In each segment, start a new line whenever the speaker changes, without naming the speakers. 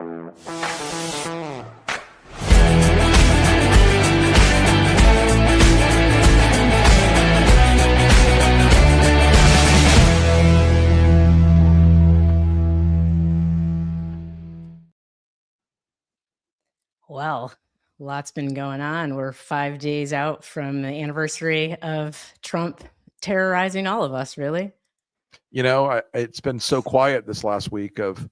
Well, lots been going on. We're 5 days out from the anniversary of Trump terrorizing all of us, really.
You know, it's been so quiet this last week of,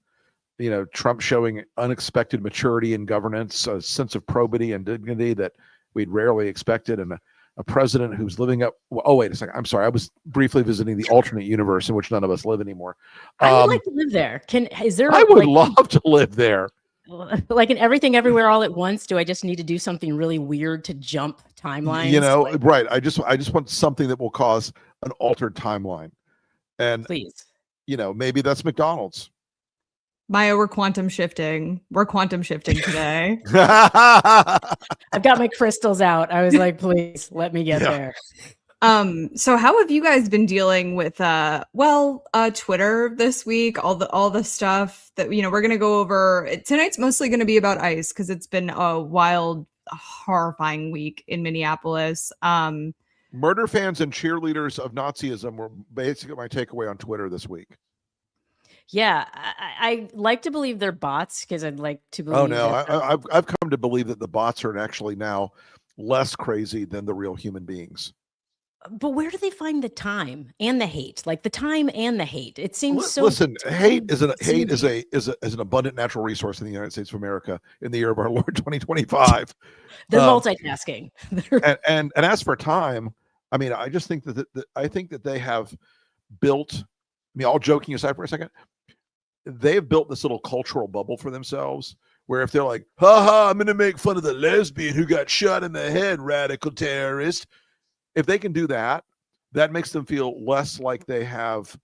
you know, Trump showing unexpected maturity in governance, a sense of probity and dignity that we'd rarely expected, and a president who's living up. Oh, wait a second. I'm sorry. I was briefly visiting the alternate universe in which none of us live anymore.
I would like to live there. Is there?
I would love to live there.
Like in Everything Everywhere All at Once, do I just need to do something really weird to jump timelines?
You know, right. I just want something that will cause an altered timeline. And
please,
you know, maybe that's McDonald's.
Maya, we're quantum shifting. We're quantum shifting today.
I've got my crystals out. I was like, please let me get there.
So how have you guys been dealing with Twitter this week? All the stuff that, you know, we're gonna go over. Tonight's mostly gonna be about ICE because it's been a wild, horrifying week in Minneapolis.
Murder fans and cheerleaders of Nazism were basically my takeaway on Twitter this week.
Yeah, I like to believe they're bots because I'd like to believe.
Oh no, I've come to believe that the bots are actually now less crazy than the real human beings.
But where do they find the time and the hate? Like the time and the hate. It seems so.
Listen, hate is an abundant natural resource in the United States of America in the year of our Lord 2025.
They're multitasking.
and as for time, I mean, I just think that they have built. I mean, all joking aside for a second, they have built this little cultural bubble for themselves. Where if they're like, "Ha, I'm going to make fun of the lesbian who got shot in the head, radical terrorist." If they can do that, that makes them feel less like they have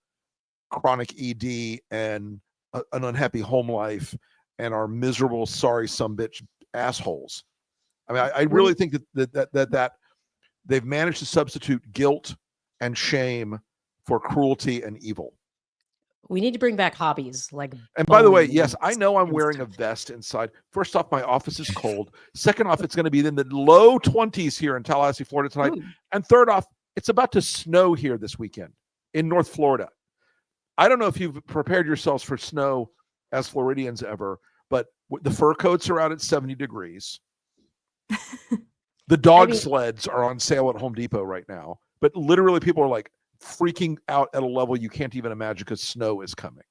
chronic ED and an unhappy home life and are miserable, sorry, sumbitch assholes. I mean, I really think that they've managed to substitute guilt and shame for cruelty and evil.
We need to bring back hobbies like.
And by the way, yes, I know I'm wearing a vest inside. First off, my office is cold. Second off, it's going to be in the low 20s here in Tallahassee, Florida tonight. Ooh. And third off, it's about to snow here this weekend in North Florida. I don't know if you've prepared yourselves for snow as Floridians ever, but the fur coats are out at 70 degrees. The dog sleds are on sale at Home Depot right now. But literally people are like freaking out at a level you can't even imagine because snow is coming.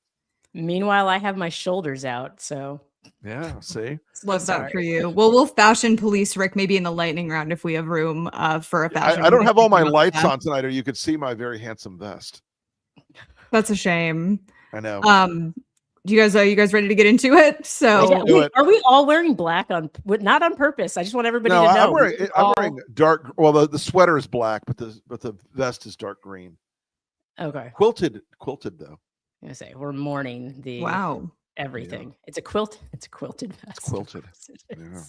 Meanwhile, I have my shoulders out, so
yeah, see,
love that for you. Well, we'll fashion police Rick maybe in the lightning round if we have room for a fashion.
I don't have all my lights on tonight, or you could see my very handsome vest.
That's a shame.
I know.
Are you guys ready to get into it? So
are we all wearing black not on purpose? I just want everybody to know.
I'm wearing dark. Well, the sweater is black, but the vest is dark green.
Okay.
Quilted though.
I'm gonna say we're mourning the everything. Yeah. It's a quilt. It's a quilted vest.
It's quilted. Yeah.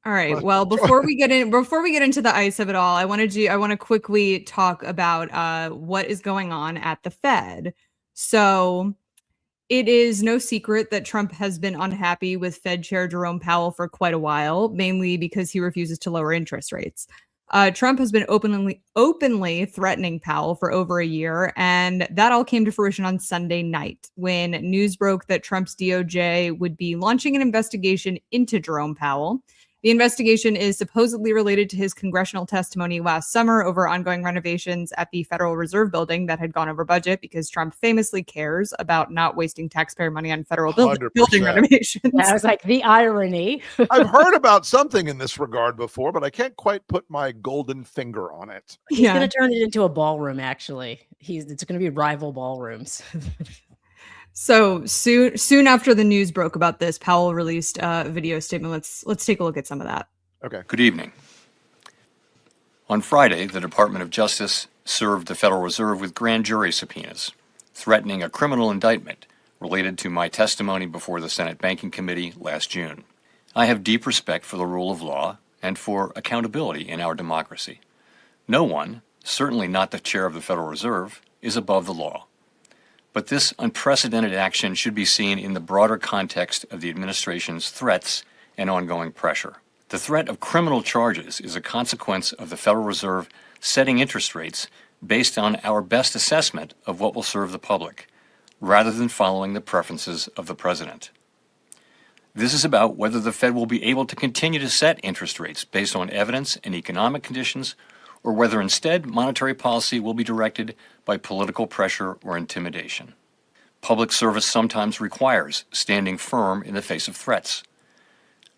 All right. Well, before we get into the ice of it all, I want to quickly talk about what is going on at the Fed. So it is no secret that Trump has been unhappy with Fed Chair Jerome Powell for quite a while, mainly because he refuses to lower interest rates. Trump has been openly threatening Powell for over a year, and that all came to fruition on Sunday night when news broke that Trump's DOJ would be launching an investigation into Jerome Powell. The investigation is supposedly related to his congressional testimony last summer over ongoing renovations at the Federal Reserve building that had gone over budget because Trump famously cares about not wasting taxpayer money on federal building renovations.
That was like the irony.
I've heard about something in this regard before, but I can't quite put my golden finger on it.
He's going to turn it into a ballroom, actually. It's going to be rival ballrooms.
So soon after the news broke about this, Powell released a video statement. Let's take a look at some of that.
Okay.
Good evening. On Friday, the Department of Justice served the Federal Reserve with grand jury subpoenas, threatening a criminal indictment related to my testimony before the Senate Banking Committee last June. I have deep respect for the rule of law and for accountability in our democracy. No one, certainly not the chair of the Federal Reserve, is above the law. But this unprecedented action should be seen in the broader context of the administration's threats and ongoing pressure. The threat of criminal charges is a consequence of the Federal Reserve setting interest rates based on our best assessment of what will serve the public, rather than following the preferences of the president. This is about whether the Fed will be able to continue to set interest rates based on evidence and economic conditions, or whether instead monetary policy will be directed by political pressure or intimidation. Public service sometimes requires standing firm in the face of threats.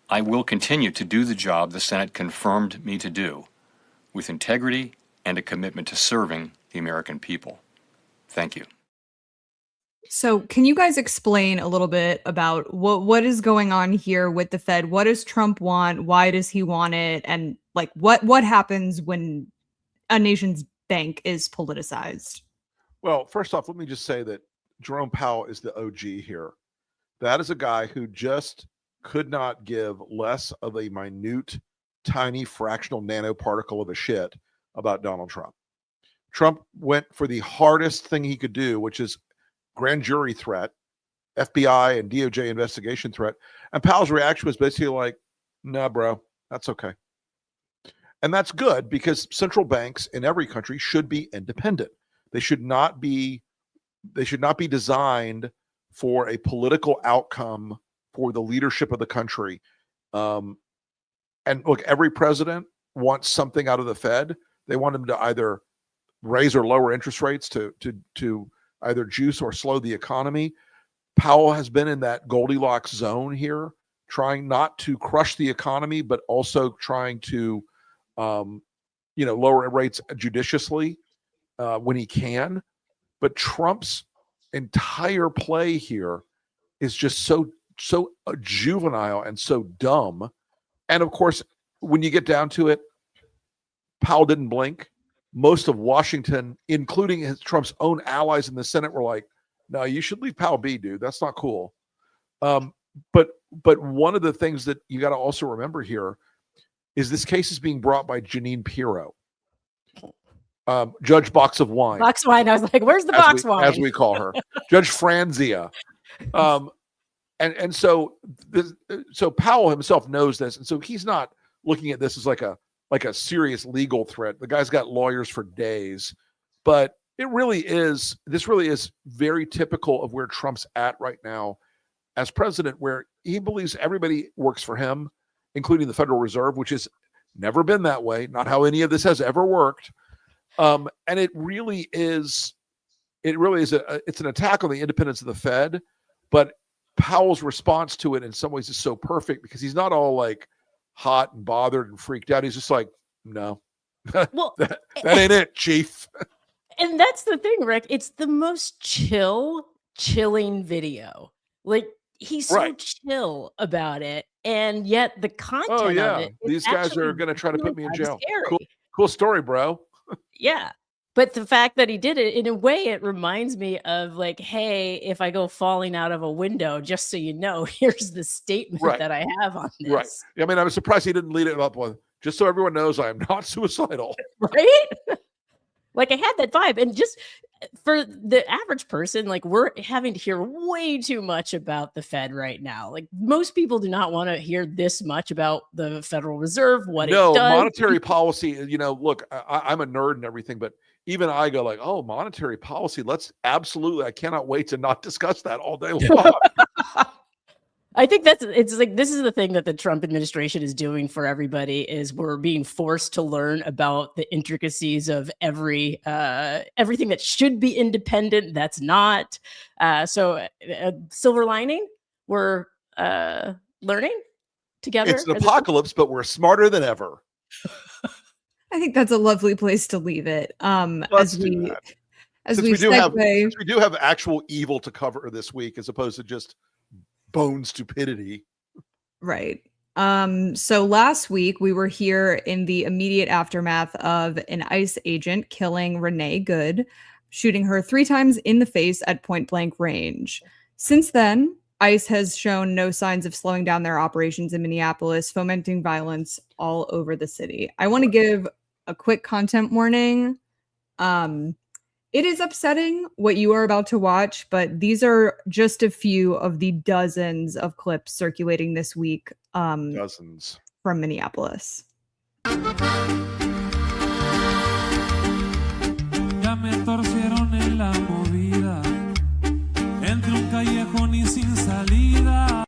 I will continue to do the job the Senate confirmed me to do, with integrity and a commitment to serving the American people. Thank you.
So can you guys explain a little bit about what is going on here with the Fed? What does Trump want? Why does he want it? And like what happens when a nation's bank is politicized?
Well, first off, let me just say that Jerome Powell is the OG here. That is a guy who just could not give less of a minute, tiny fractional nanoparticle of a shit about Donald Trump. Trump went for the hardest thing he could do, which is grand jury threat, FBI and DOJ investigation threat. And Powell's reaction was basically like, nah, bro, that's okay. And that's good because central banks in every country should be independent. They should not be designed for a political outcome for the leadership of the country. And look, every president wants something out of the Fed. They want them to either raise or lower interest rates to either juice or slow the economy. Powell has been in that Goldilocks zone here, trying not to crush the economy, but also trying to, lower rates judiciously when he can. But Trump's entire play here is just so juvenile and so dumb. And of course, when you get down to it, Powell didn't blink. Most of Washington, including Trump's own allies in the Senate, were like, no, you should leave Powell be, dude. That's not cool. But one of the things that you got to also remember here is this case is being brought by Jeanine Pirro, Judge Box of Wine.
Box wine. I was like, where's the box wine?
As we call her. Judge Franzia. And so Powell himself knows this. And so he's not looking at this as like a serious legal threat. The guy's got lawyers for days, but this really is very typical of where Trump's at right now as president, where he believes everybody works for him, including the Federal Reserve, which has never been that way, not how any of this has ever worked. And it really is it's an attack on the independence of the Fed, but Powell's response to it in some ways is so perfect because he's not all like hot and bothered and freaked out. He's just like, no,
Well,
that ain't it, chief.
and that's the thing, Rick. It's the most chilling video. Like he's so
Right.
chill about it, and yet the content
Oh
of
yeah,
it. is
these guys
actually
are going to try to
really
put me in
kinda
jail.
scary.
Cool story, bro.
Yeah. But the fact that he did it, in a way, it reminds me of like, hey, if I go falling out of a window, just so you know, here's the statement
Right.
that I have on this.
Right. I mean, I was surprised he didn't lead it up with, just so everyone knows I am not suicidal.
Right? Like I had that vibe. And just for the average person, like we're having to hear way too much about the Fed right now. Like most people do not want to hear this much about the Federal Reserve, what
No,
it does.
monetary policy, look, I'm a nerd and everything, but even I go like, oh, monetary policy. I cannot wait to not discuss that all day long.
I think it's like this is the thing that the Trump administration is doing for everybody is we're being forced to learn about the intricacies of everything that should be independent that's not. So silver lining, we're learning together.
It's an apocalypse, but we're smarter than ever.
I think that's a lovely place to leave it.
Let's do that.
As
Since
we
we do have actual evil to cover this week, as opposed to just bone stupidity.
Right. So last week we were here in the immediate aftermath of an ICE agent killing Renee Good, shooting her 3 times in the face at point blank range. Since then, ICE has shown no signs of slowing down their operations in Minneapolis, fomenting violence all over the city. I want to give a quick content warning. It is upsetting what you are about to watch, but these are just a few of the dozens of clips circulating this week
Dozens.
from Minneapolis.
Ya me torcieron en la movida, entre un callejón y sin salida.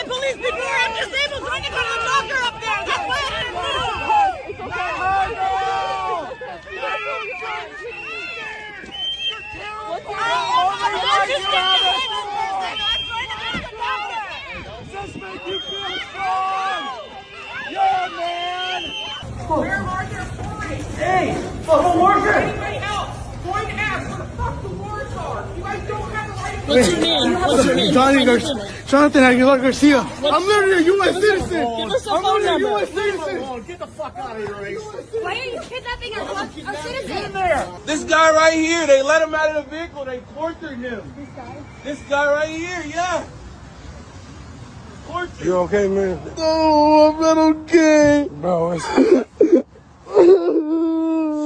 Police before I'm disabled, so I can go to the doctor up there. That's why I didn't move. It's okay. I'm just disabled person. I'm going to go to the doctor. Does this make you feel strong? Yeah, man. Where are your authorities? Hey, the wards are. Anybody else going to ask where the fuck the wards are? You guys don't have the right.
What's your name? What's your name?
Jonathan Aguilar Garcia. I'm literally a U.S. citizen.
Give us a
I'm
phone
literally a
number.
U.S. citizen.
Get the fuck out of here, Ace. Why are you kidnapping our citizens?
This guy right here, they let him out of the vehicle. They tortured him. This guy? This guy right here, yeah. Tortured. You okay, man? No, I'm not okay. Bro, it's...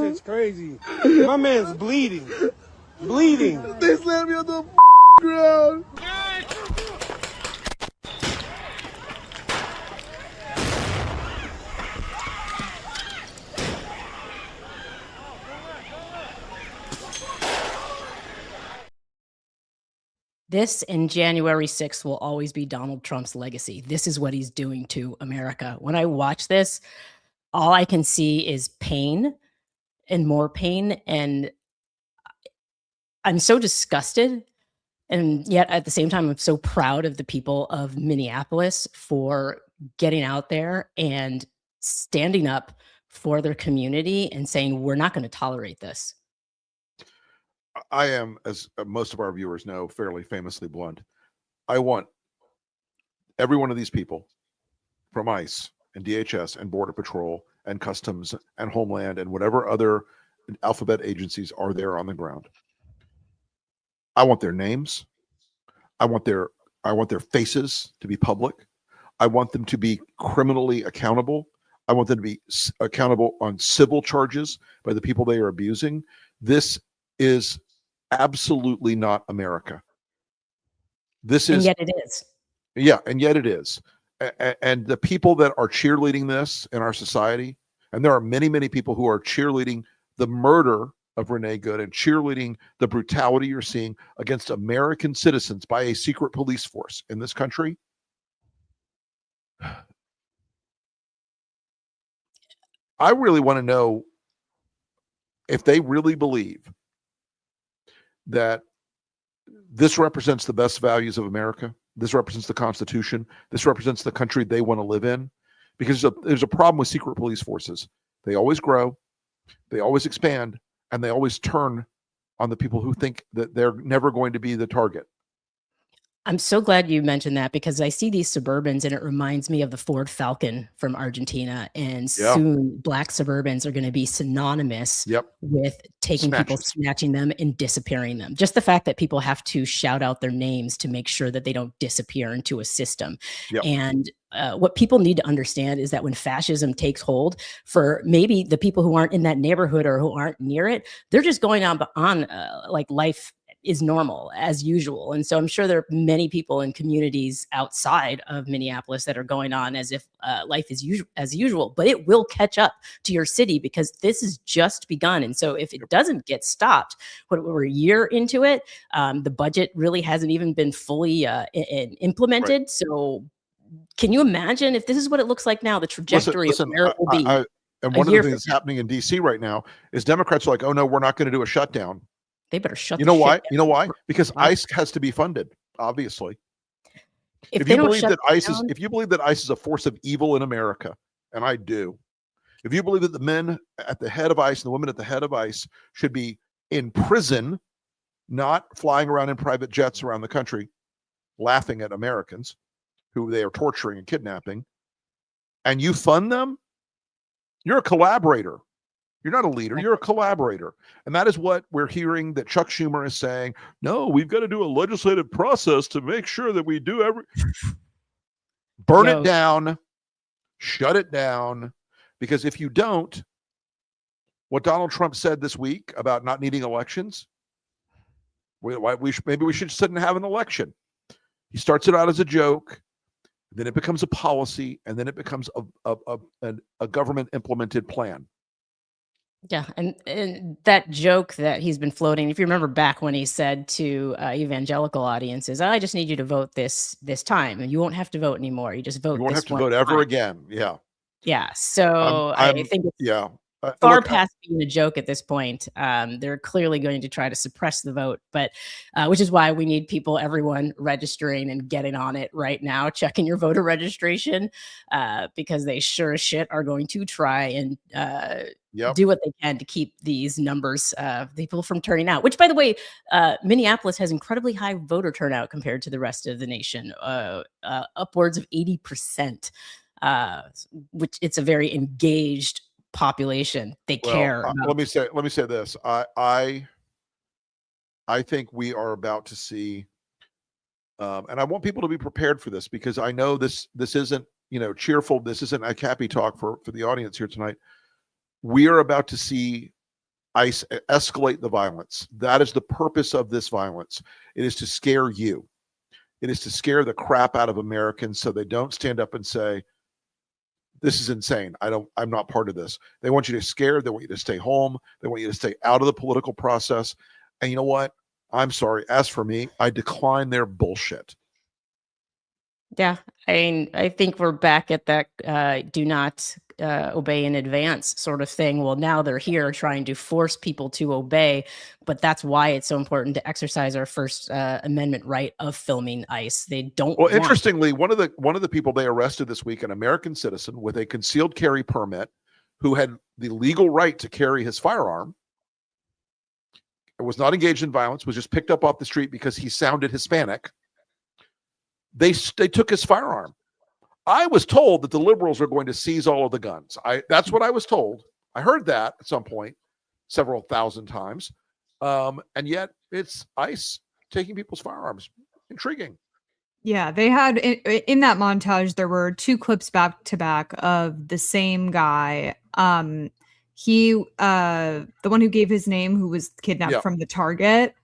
shit's crazy. My man's bleeding. Bleeding. They slammed me on the ground.
This and January 6th will always be Donald Trump's legacy. This is what he's doing to America. When I watch this, all I can see is pain and more pain. And I'm so disgusted. And yet at the same time, I'm so proud of the people of Minneapolis for getting out there and standing up for their community and saying, we're not going to tolerate this.
I am, as most of our viewers know, fairly famously blunt. I want every one of these people from ICE and DHS and Border Patrol and Customs and Homeland and whatever other alphabet agencies are there on the ground. I want their names. I want their faces to be public. I want them to be criminally accountable. I want them to be accountable on civil charges by the people they are abusing. This is absolutely not America. This is,
and yet it is.
Yeah, and yet it is. And the people that are cheerleading this in our society, and there are many, many people who are cheerleading the murder of Renee Good and cheerleading the brutality you're seeing against American citizens by a secret police force in this country. I really want to know if they really believe that this represents the best values of America. This represents the Constitution. This represents the country they want to live in. Because there's a problem with secret police forces. They always grow, they always expand, and they always turn on the people who think that they're never going to be the target.
I'm so glad you mentioned that, because I see these Suburbans and it reminds me of the Ford Falcon from Argentina. And soon black Suburbans are going to be synonymous with taking people, snatching them and disappearing them. Just the fact that people have to shout out their names to make sure that they don't disappear into a system. And what people need to understand is that when fascism takes hold, for maybe the people who aren't in that neighborhood or who aren't near it, they're just going on like life is normal as usual. And so I'm sure there are many people in communities outside of Minneapolis that are going on as if life is as usual, but it will catch up to your city because this has just begun. And so if it doesn't get stopped, we're a year into it, the budget really hasn't even been fully implemented. Right. So can you imagine if this is what it looks like now, the trajectory of where it will be?
And one of the things that's happening in DC right now is Democrats are like, oh no, we're not going to do a shutdown.
They better shut.
You know why? You know why? Because ICE has to be funded, obviously. If you believe that ICE is a force of evil in America, and I do, if you believe that the men at the head of ICE and the women at the head of ICE should be in prison, not flying around in private jets around the country, laughing at Americans who they are torturing and kidnapping, and you fund them, you're a collaborator. You're not a leader. You're a collaborator. And that is what we're hearing that Chuck Schumer is saying. No, we've got to do a legislative process to make sure that we do burn it down, shut it down. Because if you don't, what Donald Trump said this week about not needing elections, maybe we should sit and have an election. He starts it out as a joke. Then it becomes a policy, and then it becomes a government implemented plan.
Yeah, and that joke that he's been floating, if you remember back when he said to evangelical audiences, I just need you to vote this time, and you won't have to vote anymore. You just vote. You
won't have to vote ever again. Yeah.
Yeah. So I think it's far past being a joke at this point. They're clearly going to try to suppress the vote, but which is why we need everyone registering and getting on it right now, checking your voter registration, because they sure as shit are going to try and do what they can to keep these numbers of people from turning out. Which, by the way, Minneapolis has incredibly high voter turnout compared to the rest of the nation, upwards of 80%, which it's a very engaged population. They care.
Let me say this. I think we are about to see, and I want people to be prepared for this because I know this isn't cheerful. This isn't a happy talk for the audience here tonight. We are about to see ICE escalate the violence. That is the purpose of this violence. It is to scare you. It is to scare the crap out of Americans so they don't stand up and say, this is insane. I'm not part of this. They want you to scare. They want you to stay home. They want you to stay out of the political process. And you know what? I'm sorry. As for me, I decline their bullshit.
Yeah. I think we're back at that do not obey in advance sort of thing. Well, now they're here trying to force people to obey, but that's why it's so important to exercise our First Amendment right of filming ICE. They don't. Well,
interestingly, one of the people they arrested this week, an American citizen with a concealed carry permit, who had the legal right to carry his firearm, was not engaged in violence, was just picked up off the street because he sounded Hispanic. They took his firearm. I was told that the liberals are going to seize all of the guns. That's what I was told. I heard that at some point, several thousand times. And yet it's ICE taking people's firearms. Intriguing.
Yeah, they had in that montage, there were two clips back to back of the same guy. He, the one who gave his name, who was kidnapped from the Target.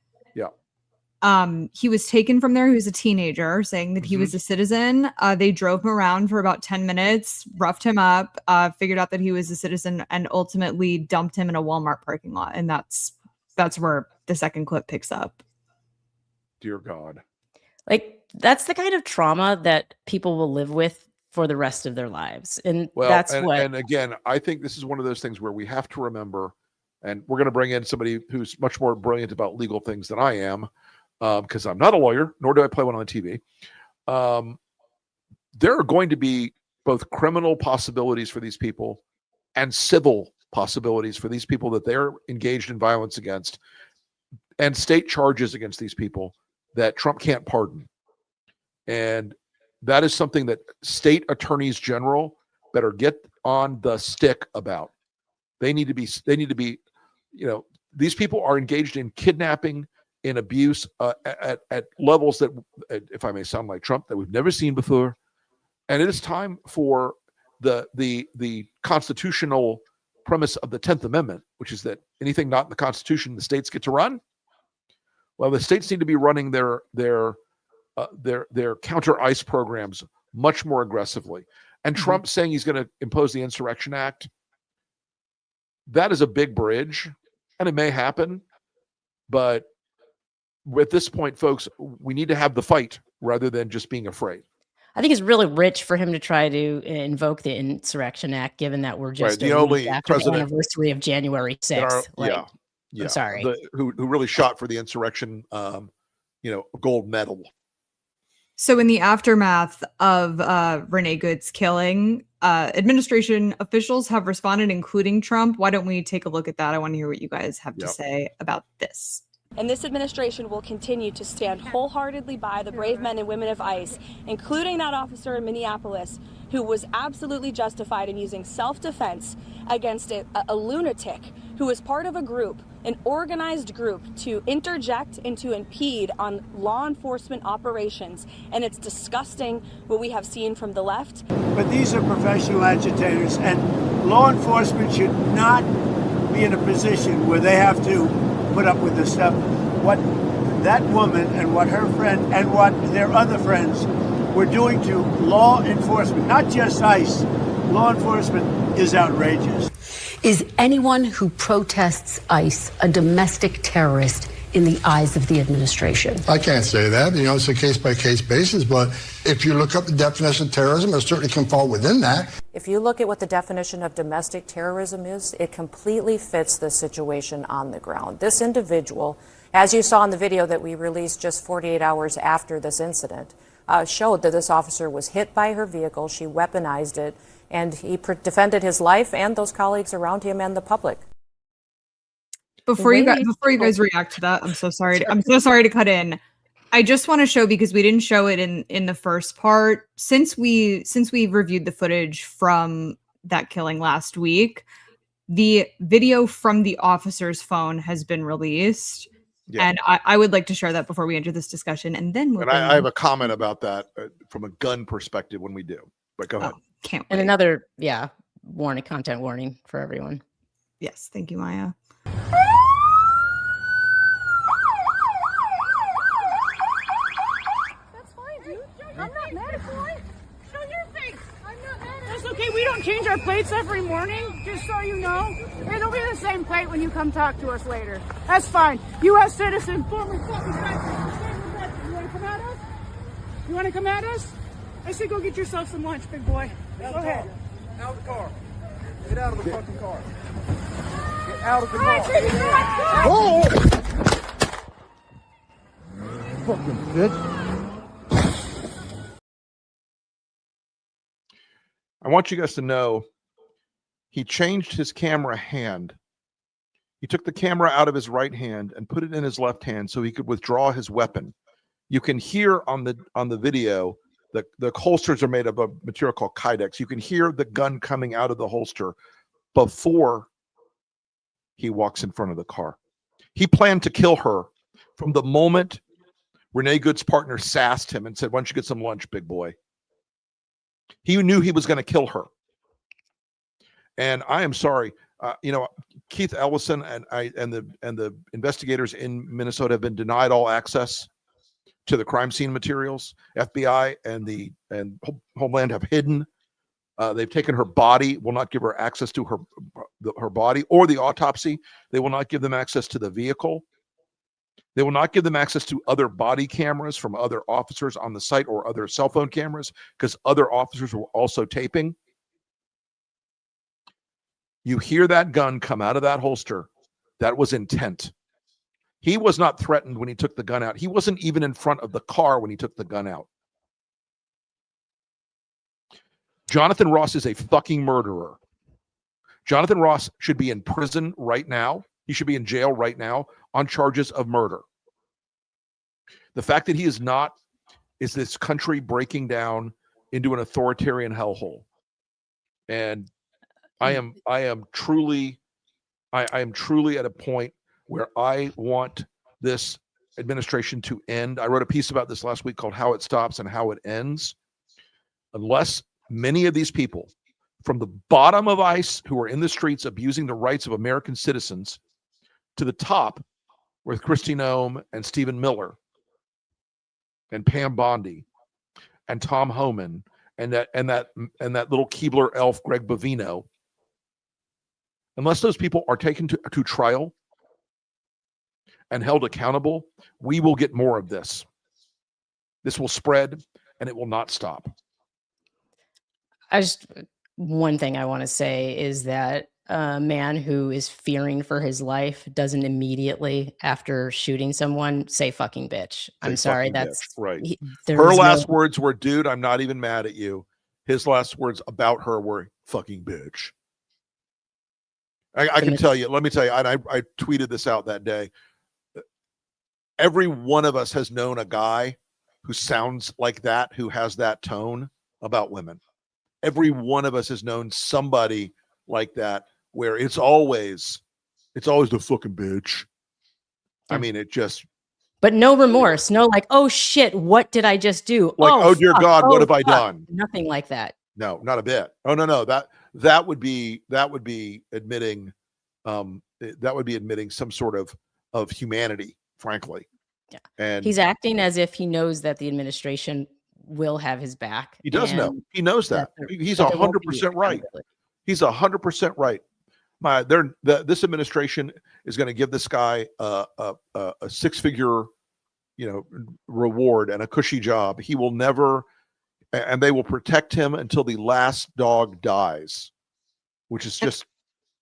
He was taken from there. He was a teenager, saying that he was a citizen. They drove him around for about 10 minutes, roughed him up, figured out that he was a citizen, and ultimately dumped him in a Walmart parking lot. And that's where the second clip picks up.
Dear God.
Like, that's the kind of trauma that people will live with for the rest of their lives. And and
again, I think this is one of those things where we have to remember, and we're going to bring in somebody who's much more brilliant about legal things than I am, because I'm not a lawyer, nor do I play one on the TV. There are going to be both criminal possibilities for these people and civil possibilities for these people that they're engaged in violence against, and state charges against these people that Trump can't pardon. And that is something that state attorneys general better get on the stick about. They need to be, these people are engaged in kidnapping, in abuse at levels that, if I may sound like Trump, that we've never seen before. And it is time for the constitutional premise of the 10th Amendment, which is that anything not in the Constitution, the states get to run. Well, the states need to be running their counter ICE programs much more aggressively. And Trump saying he's going to impose the Insurrection Act, that is a big bridge, and it may happen. But at this point, folks, we need to have the fight rather than just being afraid.
I think it's really rich for him to try to invoke the Insurrection Act, given that we're just
the
a
only
week after the
president
anniversary of January 6th.
Yeah.
I'm sorry.
Who really shot for the insurrection, gold medal.
So in the aftermath of Renee Good's killing, administration officials have responded, including Trump. Why don't we take a look at that? I want to hear what you guys have to say about this.
And this administration will continue to stand wholeheartedly by the brave men and women of ICE, including that officer in Minneapolis who was absolutely justified in using self-defense against a lunatic who was part of a group, an organized group, to interject and to impede on law enforcement operations. And it's disgusting what we have seen from the left.
But these are professional agitators, and law enforcement should not be in a position where they have to put up with this stuff. What that woman and what her friend and what their other friends were doing to law enforcement, not just ICE, law enforcement, is outrageous.
Is anyone who protests ICE a domestic terrorist in the eyes of the administration?
I can't say that. It's a case-by-case basis, but if you look up the definition of terrorism, it certainly can fall within that.
If you look at what the definition of domestic terrorism is, it completely fits the situation on the ground. This individual, as you saw in the video that we released just 48 hours after this incident, showed that this officer was hit by her vehicle, she weaponized it, and he defended his life and those colleagues around him and the public.
Before you guys react to that, I'm so sorry. I'm so sorry to cut in. I just want to show, because we didn't show it in the first part, since we reviewed the footage from that killing last week, the video from the officer's phone has been released. Yeah. And I would like to share that before we enter this discussion. And then
I have a comment about that from a gun perspective when we do. But go ahead.
Can't wait.
And another, content warning for everyone.
Yes. Thank you, Maya.
That's fine, dude. I'm not mad at you. Show your face. I'm not mad at you. That's okay. We don't change our plates every morning, just so you know. It'll be the same plate when you come talk to us later. That's fine. U.S. citizen, former fucking veteran. You want to come at us? You want to come at us? I say go get yourself some lunch, big boy. Go ahead.
Out of the car. Get out of the fucking car. Get out of the car.
Oh!
Fucking bitch.
I want you guys to know he changed his camera hand. He took the camera out of his right hand and put it in his left hand so he could withdraw his weapon. You can hear on the video the holsters are made of a material called Kydex. You can hear the gun coming out of the holster before he walks in front of the car. He planned to kill her from the moment Renee Good's partner sassed him and said, "Why don't you get some lunch, big boy?" He knew he was going to kill her. And I am sorry, Keith Ellison and the investigators in Minnesota have been denied all access to the crime scene materials. FBI and Homeland have hidden. They've taken her body, will not give her access to her body or the autopsy. They will not give them access to the vehicle. They will not give them access to other body cameras from other officers on the site or other cell phone cameras because other officers were also taping. You hear that gun come out of that holster. That was intent. He was not threatened when he took the gun out. He wasn't even in front of the car when he took the gun out. Jonathan Ross is a fucking murderer. Jonathan Ross should be in prison right now. He should be in jail right now on charges of murder. The fact that he is not is this country breaking down into an authoritarian hellhole. And I am truly at a point where I want this administration to end. I wrote a piece about this last week called How It Stops and How It Ends. Unless many of these people from the bottom of ICE who are in the streets abusing the rights of American citizens to the top with Kristi Noem and Stephen Miller and Pam Bondi and Tom Homan and that little Keebler elf Greg Bovino, unless those people are taken to trial and held accountable, we will get more of this. This will spread and it will not stop.
One thing I want to say is that a man who is fearing for his life doesn't immediately, after shooting someone, say fucking bitch. I'm sorry. That's
right. Her last words were, dude, I'm not even mad at you. His last words about her were fucking bitch. I can tell you, let me tell you, I tweeted this out that day. Every one of us has known a guy who sounds like that, who has that tone about women. Every one of us has known somebody like that, where it's always the fucking bitch. I mean, it just.
But no remorse, no like, oh shit, what did I just do?
Like, oh dear God, what have I done?
Nothing like that.
No, not a bit. Oh no, that would be admitting, that would be admitting some sort of humanity, frankly.
Yeah,
and
he's acting as if he knows that the administration will have his back.
He does know. He knows that. He's 100% right. He's 100% right. This administration is going to give this guy a six-figure, reward and a cushy job. He will never, and they will protect him until the last dog dies, which is just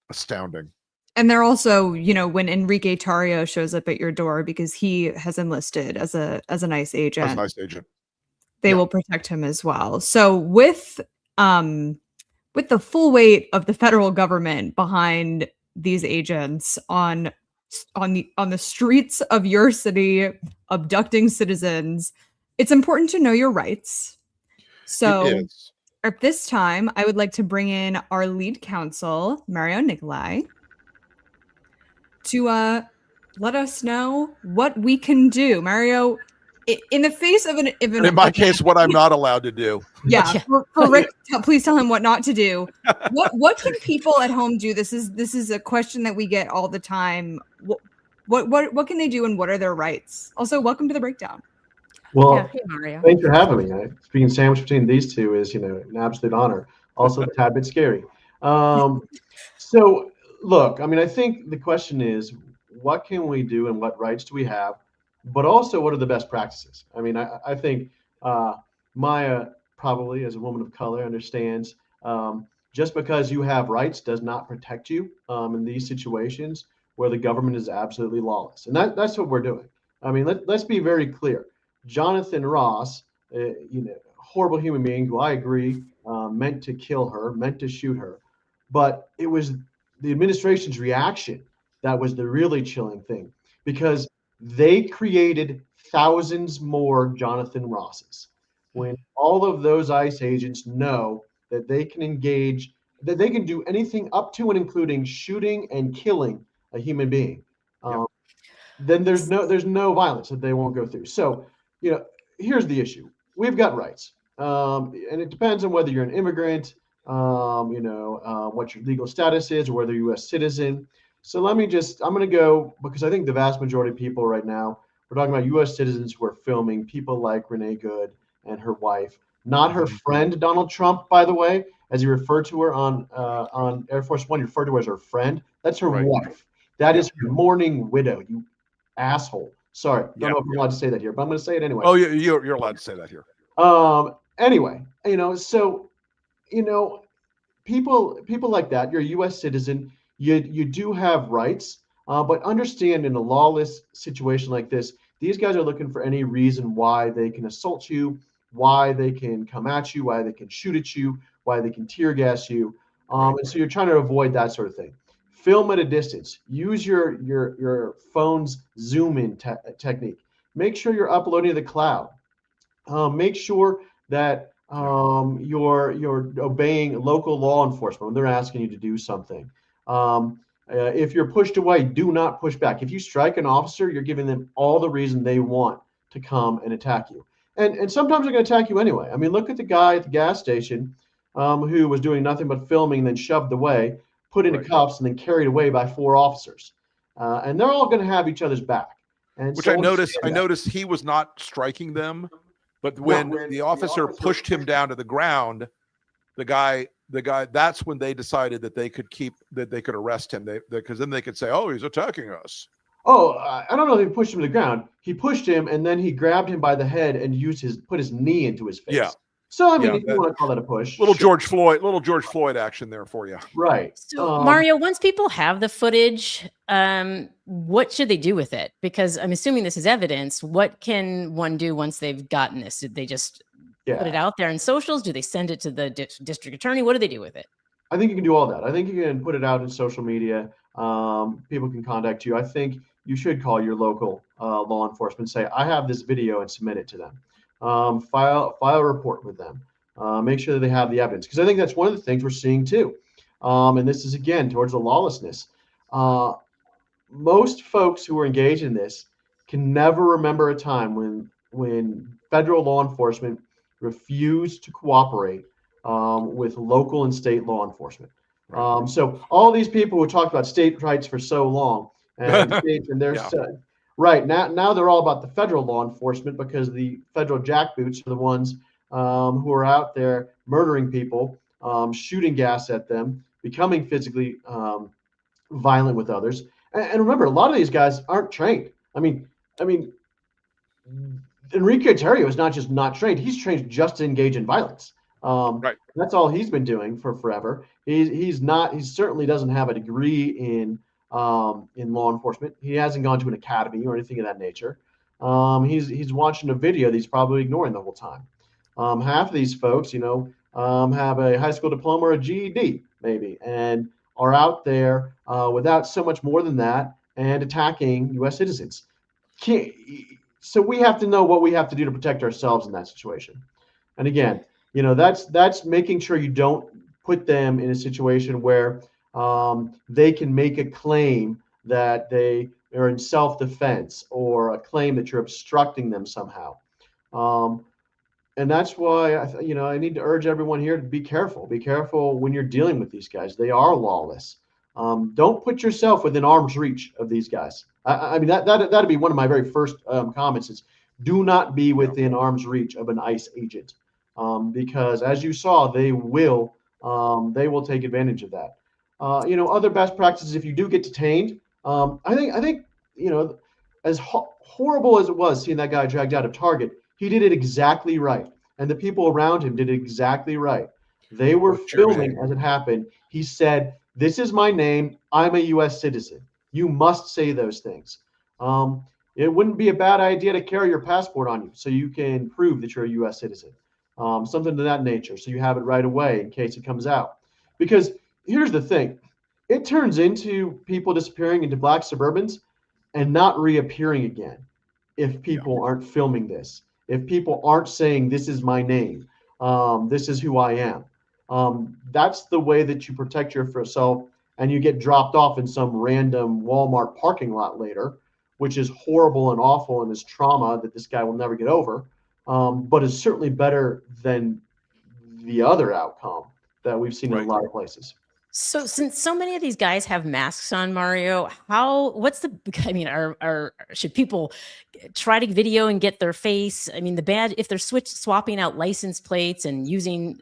astounding.
And they're also, when Enrique Tarrio shows up at your door because he has enlisted as a nice agent.
As a nice agent.
They will protect him as well. So with the full weight of the federal government behind these agents on the streets of your city, abducting citizens, it's important to know your rights. So at this time, I would like to bring in our lead counsel, Mario Nicolais, to let us know what we can do. Mario, in the face of
in my case, what I'm not allowed to do.
Yeah, for Rick, please tell him what not to do. What can people at home do? This is a question that we get all the time. What can they do, and what are their rights? Also, welcome to the breakdown.
Well,
hey, Mario.
Thanks for having me. Being sandwiched between these two is an absolute honor. Also a tad bit scary. So look, I think the question is, what can we do, and what rights do we have? But also, what are the best practices? I think Maya, probably as a woman of color, understands just because you have rights does not protect you in these situations where the government is absolutely lawless. And that's what we're doing. Let's be very clear. Jonathan Ross, horrible human being who I agree meant to kill her, meant to shoot her. But it was the administration's reaction that was the really chilling thing, because they created thousands more Jonathan Rosses. When all of those ICE agents know that they can engage, that they can do anything up to and including shooting and killing a human being, then there's no violence that they won't go through. So, here's the issue. We've got rights. And it depends on whether you're an immigrant, what your legal status is, or whether you're a U.S. citizen. So I'm going to go, because I think the vast majority of people right now, we're talking about U.S. citizens who are filming people like Renee Good and her wife, not her friend, Donald Trump, by the way, as you refer to her on Air Force One, you refer to her as her friend. That's her wife. That is her mourning widow, you asshole. Sorry, don't know if I'm allowed to say that here, but I'm going to say it anyway.
Oh, you're allowed to say that here.
Anyway, so, people like that, you're a U.S. citizen, you do have rights, but understand in a lawless situation like this, these guys are looking for any reason why they can assault you, why they can come at you, why they can shoot at you, why they can tear gas you. And so you're trying to avoid that sort of thing. Film at a distance. Use your phone's zoom in technique. Make sure you're uploading to the cloud. Make sure that you're obeying local law enforcement when they're asking you to do something. If you're pushed away, do not push back. If you strike an officer, you're giving them all the reason they want to come and attack you. And sometimes they're going to attack you anyway. Look at the guy at the gas station who was doing nothing but filming, then shoved away, put into cuffs, and then carried away by 4 officers. and they're all going to have each other's back. And
Which
so
I noticed.
understand
I
that.
noticed he was not striking them, but when the officer pushed him down to the ground, the guy. That's when they decided that they could arrest him. Because then they could say, "Oh, he's attacking us."
Oh, I don't know if he pushed him to the ground. He pushed him, and then he grabbed him by the head and put his knee into his face.
Yeah.
So I mean, if you want to call that a push,
little
sure.
George Floyd action there for you.
Right.
So Mario, once people have the footage, what should they do with it? Because I'm assuming this is evidence. What can one do once they've gotten this? Did they just put it out there in socials? Do they send it to the district attorney? What do they do with it?
I think you can do all that. I think you can put it out in social media. People can contact you. I think you should call your local law enforcement, say, I have this video, and submit it to them. File a report with them. Make sure that they have the evidence. Because I think that's one of the things we're seeing too. And this is, again, towards the lawlessness. Most folks who are engaged in this can never remember a time when federal law enforcement refused to cooperate with local and state law enforcement. So all these people who talked about state rights for so long, and right now they're all about the federal law enforcement, because the federal jackboots are the ones who are out there murdering people, shooting gas at them, becoming physically violent with others. And remember, a lot of these guys aren't trained. I mean, Enrique Tarrio is not just not trained; he's trained just to engage in violence. That's all he's been doing for forever. He certainly doesn't have a degree in law enforcement. He hasn't gone to an academy or anything of that nature. He's watching a video that he's probably ignoring the whole time. Half of these folks, have a high school diploma or a GED maybe, and are out there without so much more than that and attacking U.S. citizens. So we have to know what we have to do to protect ourselves in that situation. And again, that's making sure you don't put them in a situation where they can make a claim that they are in self-defense, or a claim that you're obstructing them somehow. And that's why I need to urge everyone here to be careful. Be careful when you're dealing with these guys. They are lawless. Don't put yourself within arm's reach of these guys. I mean, that'd be one of my very first comments is, do not be within arm's reach of an ICE agent, because as you saw, they will take advantage of that. Other best practices, if you do get detained, I think as horrible as it was seeing that guy dragged out of Target, he did it exactly right, and the people around him did it exactly right. They were filming as it happened. He said, "This is my name. I'm a U.S. citizen. You must say those things." It wouldn't be a bad idea to carry your passport on you so you can prove that you're a U.S. citizen, something to that nature, so you have it right away in case it comes out. Because here's the thing. It turns into people disappearing into black Suburbans and not reappearing again if people aren't filming this, if people aren't saying, "This is my name, this is who I am." That's the way that you protect yourself, and you get dropped off in some random Walmart parking lot later, which is horrible and awful and is trauma that this guy will never get over, but is certainly better than the other outcome that we've seen in a lot of places.
So since so many of these guys have masks on, Mario, should people try to video and get their face? I mean, if they're swapping out license plates and using,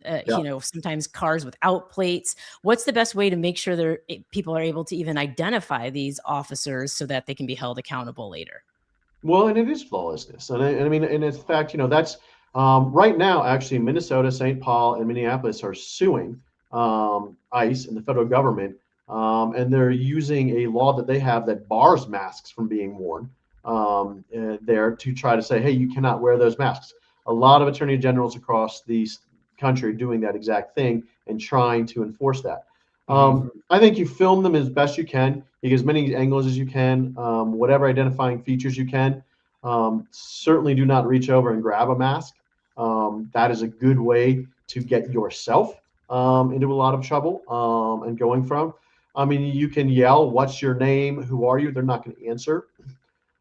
sometimes cars without plates, what's the best way to make sure people are able to even identify these officers so that they can be held accountable later?
Well, and it is lawlessness. And in fact, that's right now, actually, Minnesota, St. Paul, and Minneapolis are suing ICE and the federal government, and they're using a law that they have that bars masks from being worn there to try to say, hey, you cannot wear those masks. A lot of attorney generals across the country are doing that exact thing and trying to enforce that. I think you film them as best you can. You get as many angles as you can, whatever identifying features you can. Certainly do not reach over and grab a mask. That is a good way to get yourself into a lot of trouble and going from. I mean, you can yell, "What's your name? Who are you?" They're not going to answer.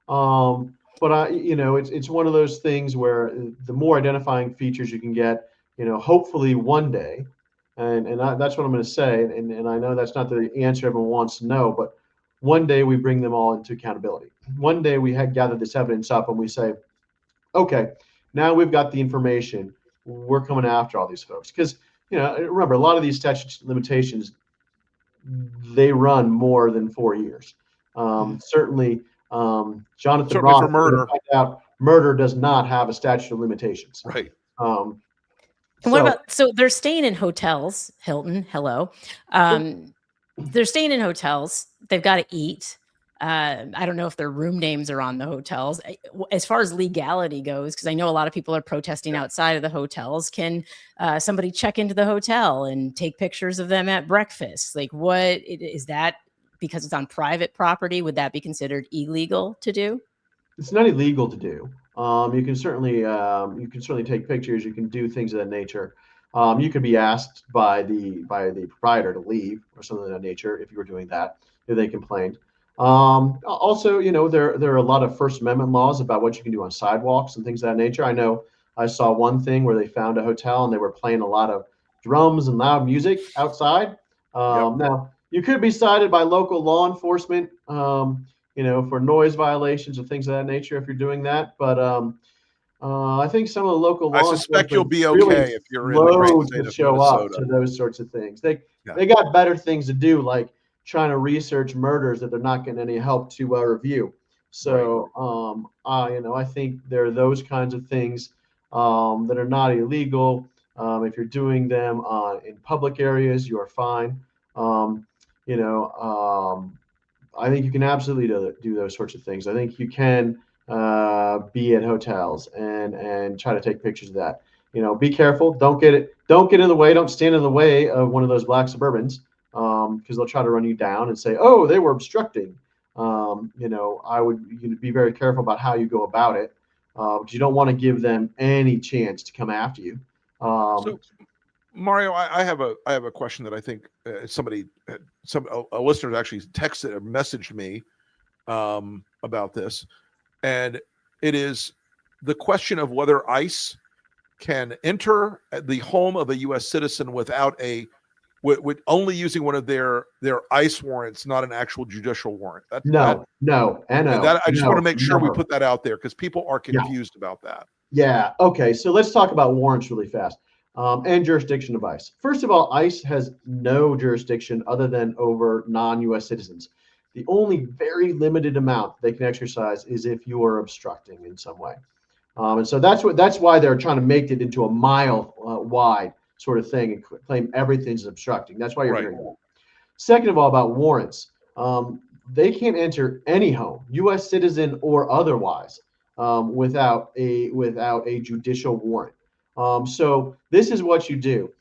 But it's one of those things where the more identifying features you can get, hopefully one day, and that's what I'm going to say. And I know that's not the answer everyone wants to know, but one day we bring them all into accountability. One day we had gathered this evidence up and we say, okay, now we've got the information. We're coming after all these folks. Because, remember, a lot of these statute limitations, they run more than 4 years. Certainly, Jonathan Ross,
for murder.
Murder does not have a statute of limitations.
Right.
And what about, so they're staying in hotels, Hilton, hello. They're staying in hotels. They've got to eat. I don't know if their room names are on the hotels. As far as legality goes, because I know a lot of people are protesting outside of the hotels. Can somebody check into the hotel and take pictures of them at breakfast? Like, what is that? Because it's on private property, would that be considered illegal to do?
It's not illegal to do. You can certainly take pictures. You can do things of that nature. You could be asked by the proprietor to leave or something of that nature if you were doing that, if they complained. Also, there are a lot of First Amendment laws about what you can do on sidewalks and things of that nature. I know I saw one thing where they found a hotel and they were playing a lot of drums and loud music outside. Now, you could be cited by local law enforcement, for noise violations or things of that nature if you're doing that. But I think some of the local law
I suspect you'll be okay
really
if you're in the great state
to
of
show up
Minnesota.
to those sorts of things. They got better things to do, like trying to research murders that they're not getting any help to review. So, I think there are those kinds of things that are not illegal. If you're doing them in public areas, you are fine. I think you can absolutely do those sorts of things. I think you can be at hotels and try to take pictures of that. Be careful. Don't get in the way. Don't stand in the way of one of those black Suburbans, because they'll try to run you down and say, "Oh, they were obstructing." I would be very careful about how you go about it, because you don't want to give them any chance to come after you.
So, Mario, I have a question that I think a listener actually texted or messaged me about this, and it is the question of whether ICE can enter the home of a U.S. citizen without with only using one of their ICE warrants, not an actual judicial warrant.
No.
I just want to make sure we put that out there because people are confused about that.
Yeah. Okay. So let's talk about warrants really fast. And jurisdiction of ICE. First of all, ICE has no jurisdiction other than over non-U.S. citizens. The only very limited amount they can exercise is if you are obstructing in some way. And so that's why they're trying to make it into a mile wide sort of thing and claim everything's obstructing. That's why you're hearing that. Second of all, about warrants, they can't enter any home, U.S. citizen or otherwise, without a judicial warrant. So this is what you do.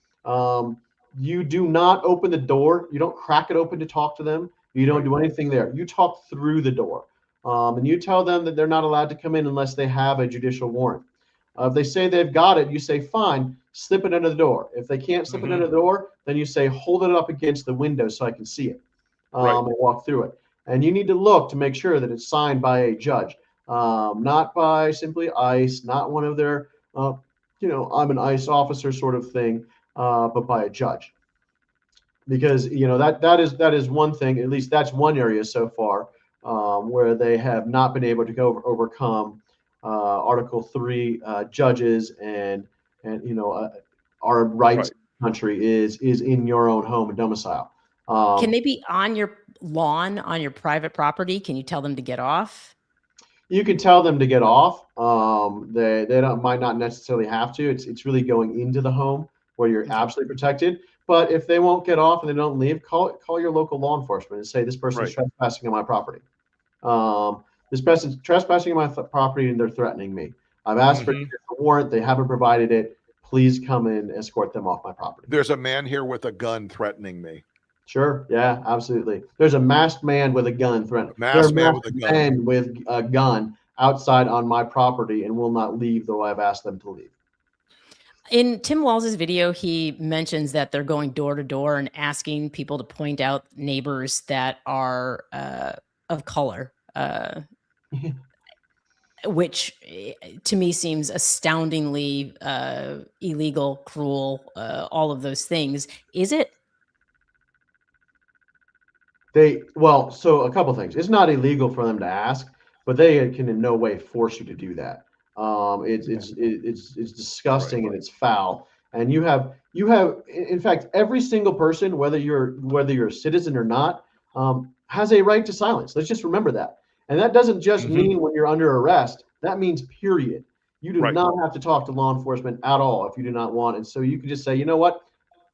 You do not open the door. You don't crack it open to talk to them. You don't do anything there. You talk through the door. And you tell them that they're not allowed to come in unless they have a judicial warrant. If they say they've got it, you say, fine, slip it under the door. If they can't slip it under the door, then you say, hold it up against the window so I can see it and walk through it. And you need to look to make sure that it's signed by a judge, not by simply ICE, not one of their, I'm an ICE officer sort of thing, but by a judge. Because, that is one thing, at least that's one area so far where they have not been able to overcome Article 3 judges and our rights country is in your own home and domicile.
Can they be on your lawn, on your private property? Can you tell them to get off?
You can tell them to get off. They might not necessarily have to. It's really going into the home where you're absolutely protected. But if they won't get off and they don't leave, call your local law enforcement and say this person is trespassing on my property. This person's trespassing on my property and they're threatening me. I've asked for a warrant. They haven't provided it. Please come and escort them off my property.
There's a man here with a gun threatening me.
Sure. Yeah, absolutely. There's a masked man with a gun threatening.
Masked man with a gun.
Men with a gun outside on my property and will not leave, though I've asked them to leave.
In Tim Walz's video, he mentions that they're going door to door and asking people to point out neighbors that are of color, which to me seems astoundingly illegal, cruel, all of those things. Is it?
So a couple things. It's not illegal for them to ask, but they can in no way force you to do that. It's disgusting and it's foul. And you have in fact every single person, whether you're a citizen or not, has a right to silence. Let's just remember that. And that doesn't just mean when you're under arrest. That means period. You do not have to talk to law enforcement at all if you do not want. And so you can just say, you know what,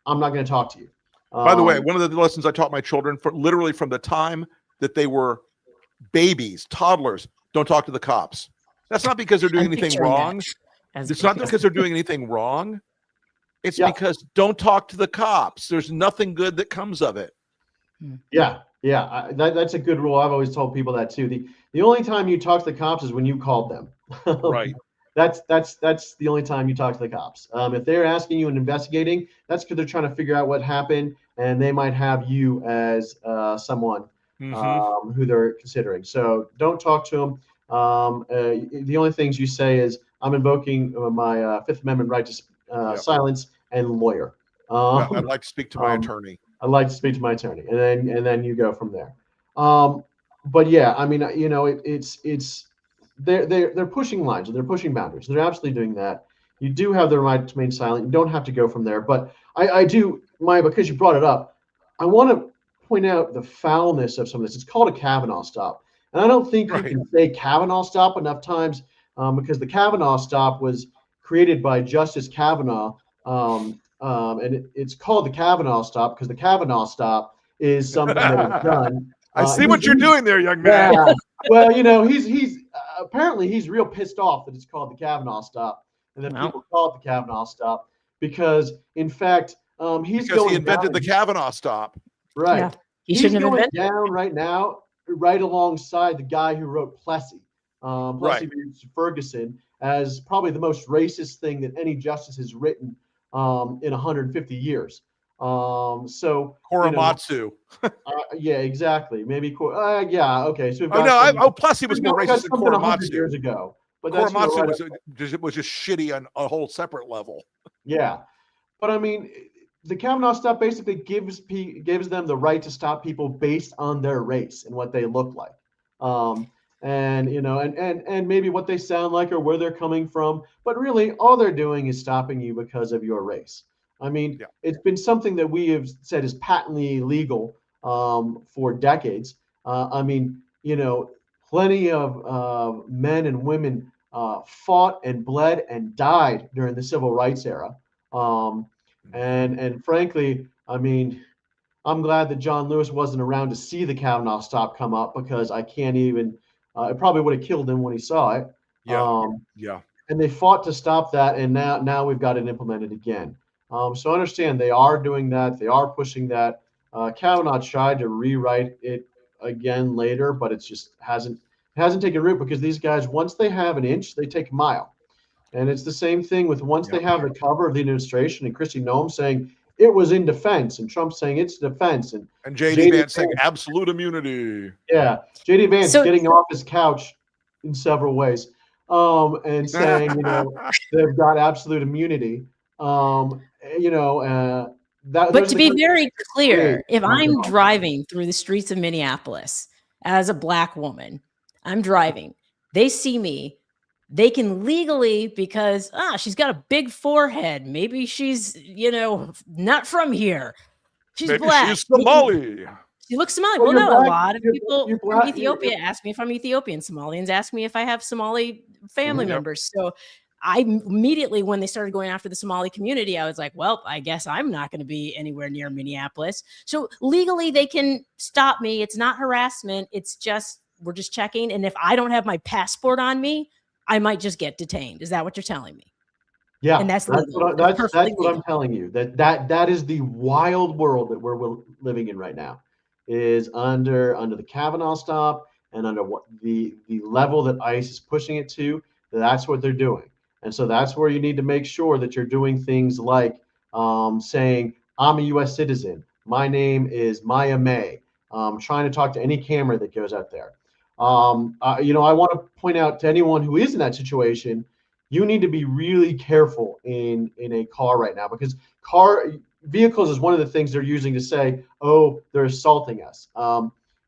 I'm not going to talk to you.
By the way, one of the lessons I taught my children, literally from the time that they were babies, toddlers, don't talk to the cops. That's not because they're doing anything wrong. It's not because they're doing anything wrong. It's because don't talk to the cops. There's nothing good that comes of it.
Yeah. That's a good rule. I've always told people that too. The only time you talk to the cops is when you called them.
Right.
That's the only time you talk to the cops. If they're asking you and investigating, that's because they're trying to figure out what happened, and they might have you as someone who they're considering. So don't talk to them. The only things you say is, I'm invoking my Fifth Amendment right to silence and lawyer.
I'd like to speak to my attorney.
I'd like to speak to my attorney, and then you go from there. But yeah, I mean, you know, they're pushing lines and they're pushing boundaries. They're absolutely doing that. You do have the right to remain silent. You don't have to go from there. But I do, Maya, because you brought it up, I want to point out the foulness of some of this. It's called a Kavanaugh stop. And I don't think you can say Kavanaugh stop enough times because the Kavanaugh stop was created by Justice Kavanaugh. And it's called the Kavanaugh stop because the Kavanaugh stop is something that was done.
I see what you're doing there, young man.
Yeah. Well, you know, he's apparently he's real pissed off that it's called the Kavanaugh stop, and that people call it the Kavanaugh stop because, in fact, he
invented the Kavanaugh stop.
Right.
Yeah.
He's going down right now, right alongside the guy who wrote Plessy, Plessy v. Ferguson, as probably the most racist thing that any justice has written in 150 years. So
Korematsu.
Yeah, exactly. Maybe. Yeah. Okay. So
Plessy was more racist than Korematsu
years ago. But
Korematsu was just shitty on a whole separate level.
Yeah, but I mean, the Kavanaugh stop basically gives them the right to stop people based on their race and what they look like, and you know, and maybe what they sound like or where they're coming from. But really, all they're doing is stopping you because of your race. I mean, it's been something that we have said is patently illegal for decades. I mean, you know, plenty of men and women fought and bled and died during the civil rights era. And frankly, I mean, I'm glad that John Lewis wasn't around to see the Kavanaugh stop come up because I can't even. It probably would have killed him when he saw it.
Yeah.
And they fought to stop that, and now we've got it implemented again. So understand they are doing that. They are pushing that. Kavanaugh tried to rewrite it again later, but it's just hasn't taken root because these guys, once they have an inch, they take a mile. And it's the same thing with once they have the cover of the administration and Kristi Noem saying it was in defense and Trump saying it's defense and
J.D. Vance saying absolute immunity.
Yeah, J.D. Vance getting off his couch in several ways and saying, you know, they've got absolute immunity. You know,
but to be very clear, if I'm driving through the streets of Minneapolis as a Black woman, I'm driving, they see me, they can legally, because she's got a big forehead, maybe she's, you know, not from here, she's
maybe
Black,
she's Somali.
She looks Somali. Well, no, a lot of people from Ethiopia ask me if I'm Ethiopian. Somalians ask me if I have Somali family members. So I immediately, when they started going after the Somali community, I was like, well, I guess I'm not going to be anywhere near Minneapolis. So legally, they can stop me. It's not harassment. It's just, we're just checking. And if I don't have my passport on me, I might just get detained. Is that what you're telling me?
Yeah,
and that's
what I'm telling you. That is the wild world that we're living in right now. Is under the Kavanaugh stop and under what the level that ICE is pushing it to. That's what they're doing. And so that's where you need to make sure that you're doing things like saying, I'm a U.S. citizen. My name is Maya May. Trying to talk to any camera that goes out there. You know, I want to point out to anyone who is in that situation, you need to be really careful in a car right now because vehicles is one of the things they're using to say, oh, they're assaulting us.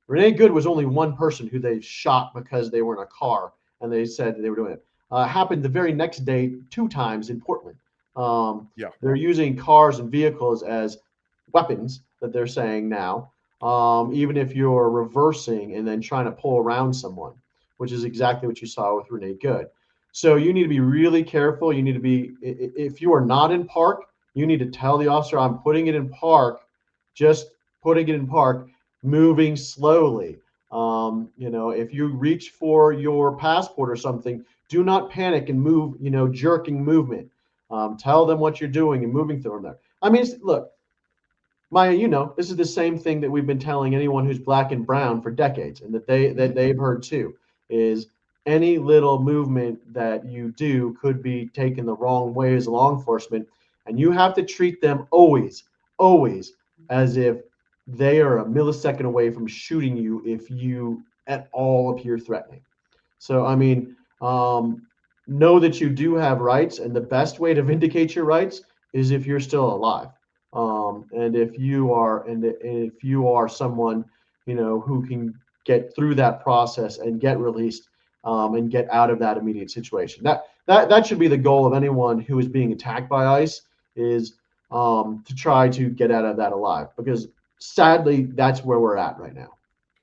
Renee Good was only one person who they shot because they were in a car and they said they were doing it. Happened the very next day 2 times in Portland. They're using cars and vehicles as weapons that they're saying now, even if you're reversing and then trying to pull around someone, which is exactly what you saw with Renee Good. So you need to be really careful. You need to be, if you are not in park, you need to tell the officer, I'm putting it in park, just putting it in park, moving slowly. If you reach for your passport or something, do not panic and move, jerking movement. Tell them what you're doing and moving through them there. I mean, look, Maya, this is the same thing that we've been telling anyone who's black and brown for decades, and that they've heard too, is any little movement that you do could be taken the wrong way as law enforcement, and you have to treat them always as if they are a millisecond away from shooting you if you at all appear threatening. So, I mean, know that you do have rights, and the best way to vindicate your rights is if you're still alive. And if you are someone, who can get through that process and get released, and get out of that immediate situation. That should be the goal of anyone who is being attacked by ICE, is to try to get out of that alive, because sadly that's where we're at right now.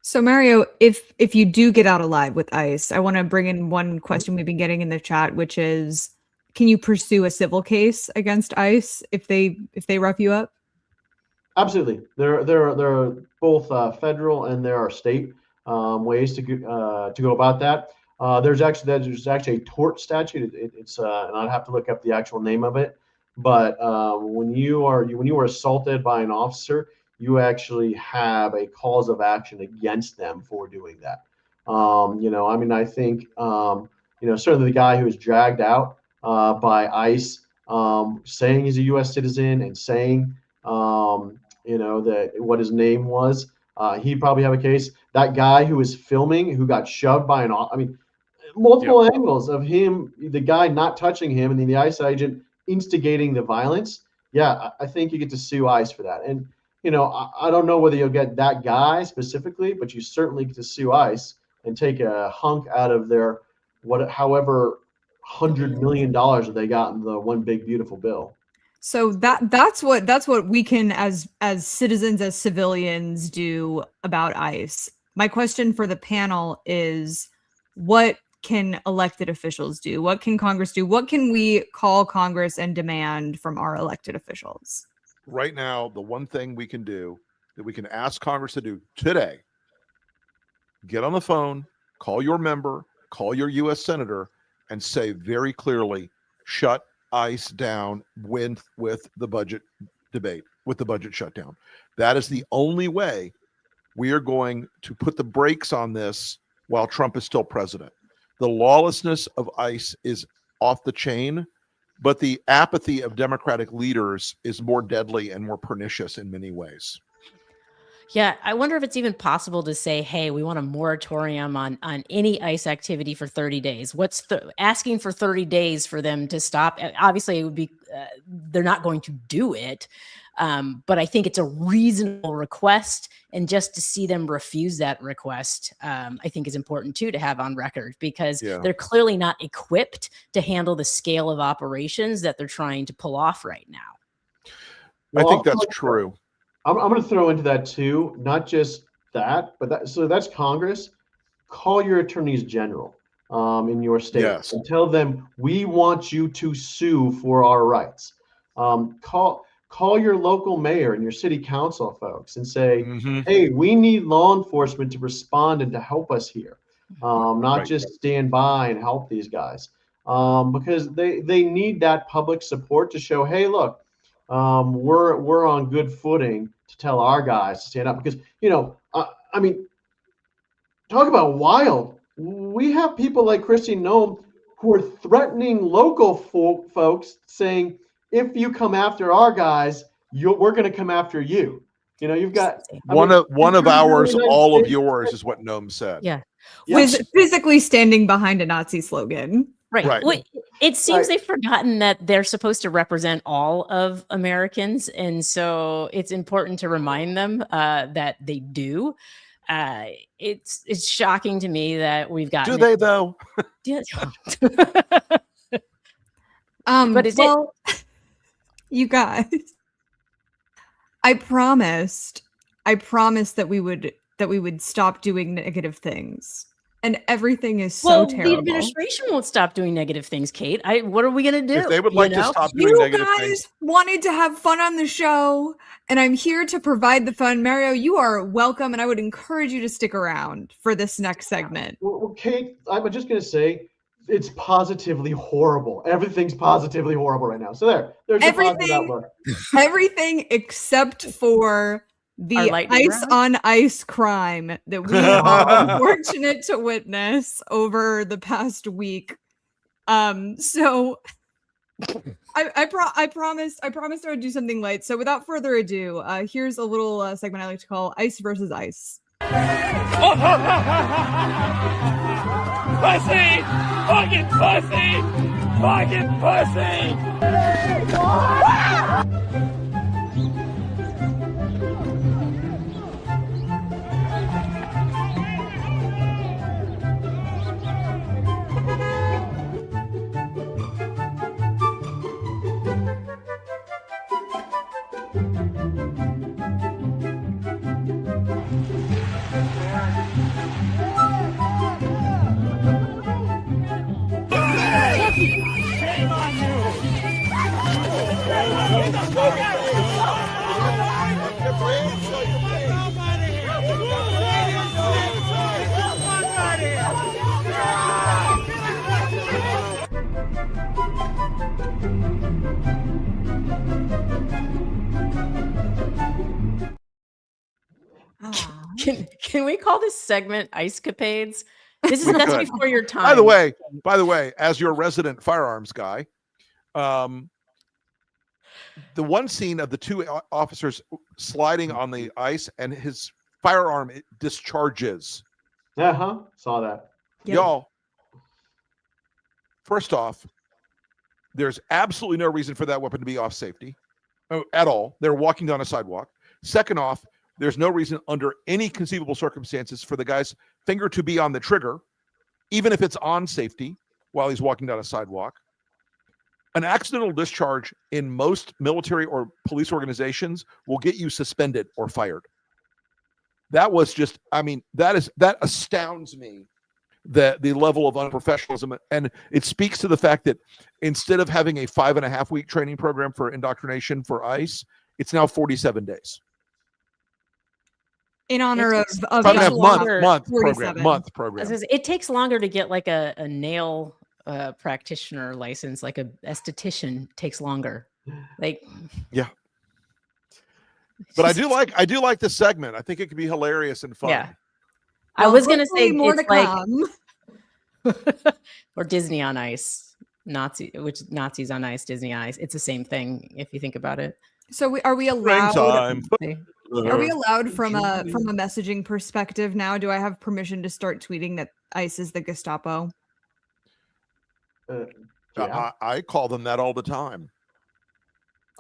So Mario, if you do get out alive with ICE, I want to bring in one question we've been getting in the chat, which is, can you pursue a civil case against ICE if they rough you up?
Absolutely. There are both federal and there are state ways to go about that. There's actually a tort statute. It's and I'd have to look up the actual name of it. But when you are assaulted by an officer, you actually have a cause of action against them for doing that. I think certainly the guy who was dragged out by ICE, saying he's a U.S. citizen and saying that what his name was, he'd probably have a case. That guy who was filming, who got shoved by multiple angles of him, the guy not touching him, and then the ICE agent instigating the violence. Yeah, I think you get to sue ICE for that. And I don't know whether you'll get that guy specifically, but you certainly get to sue ICE and take a hunk out of their however $100 million that they got in the one big beautiful bill.
So that's what we can as citizens, as civilians, do about ICE. My question for the panel is, what can elected officials do? What can Congress do? What can we call Congress and demand from our elected officials?
Right now, the one thing we can do, that we can ask Congress to do today, get on the phone, call your member, call your U.S. senator, and say very clearly, shut ICE down with the budget debate, with the budget shutdown. That is the only way we are going to put the brakes on this while Trump is still president. The lawlessness of ICE is off the chain, but the apathy of Democratic leaders is more deadly and more pernicious in many ways.
Yeah, I wonder if it's even possible to say, hey, we want a moratorium on any ICE activity for 30 days. What's asking for 30 days for them to stop? Obviously, it would be they're not going to do it. But I think it's a reasonable request. And just to see them refuse that request, I think is important, too, to have on record, because they're clearly not equipped to handle the scale of operations that they're trying to pull off right now.
Well,
I think that's true.
I'm going to throw into that too, not just that, but that's Congress. Call your attorneys general in your state and tell them, we want you to sue for our rights. Call your local mayor and your city council folks and say, hey, we need law enforcement to respond and to help us here, not just stand by and help these guys, because they need that public support to show, hey, look, we're on good footing to tell our guys to stand up, because I mean, talk about wild. We have people like Christine Noem who are threatening local folks, saying, if you come after our guys, we're going to come after you. You've got
one of ours, all of yours, is what Noem said.
With physically standing behind a Nazi slogan.
Right. It seems they've forgotten that they're supposed to represent all of Americans, and so it's important to remind them that they do. It's shocking to me that we've got.
Do they though?
But is
you guys, I promised that we would stop doing negative things. And everything is so terrible.
The administration won't stop doing negative things, Kate. What are we going to do?
If they would like to stop doing negative things.
You guys wanted to have fun on the show, and I'm here to provide the fun. Mario, you are welcome, and I would encourage you to stick around for this next segment.
Well, Kate, I'm just going to say it's positively horrible. Everything's positively horrible right now. So there's a positive outlook.
Everything except for the ice on ice crime that we are fortunate to witness over the past week. So I promised I would do something light. So without further ado, here's a little segment I like to call Ice versus Ice.
Pussy! Fucking pussy! Fucking pussy! Shame on you!
Can we call this segment Ice Capades? That's before your time.
By the way, as your resident firearms guy, the one scene of the two officers sliding on the ice and his firearm discharges.
Saw that.
Yep.
Y'all, first off, there's absolutely no reason for that weapon to be off safety at all. They're walking down a sidewalk. Second off, there's no reason under any conceivable circumstances for the guy's finger to be on the trigger, even if it's on safety while he's walking down a sidewalk. An accidental discharge in most military or police organizations will get you suspended or fired. That was just, that astounds me, the level of unprofessionalism. And it speaks to the fact that instead of having a 5.5-week training program for indoctrination for ICE, it's now 47 days.
In honor of
month program.
It takes longer to get like a nail practitioner license, like a esthetician takes longer.
Yeah. But I do like this segment. I think it could be hilarious and fun.
Yeah. I was gonna say
more
it's
to come.
Or Disney on Ice. Nazis on Ice, Disney on Ice. It's the same thing if you think about it.
So are we allowed?
Springtime.
Are we allowed from a messaging perspective now? Do I have permission to start tweeting that ICE is the Gestapo?
Yeah.
I call them that all the time.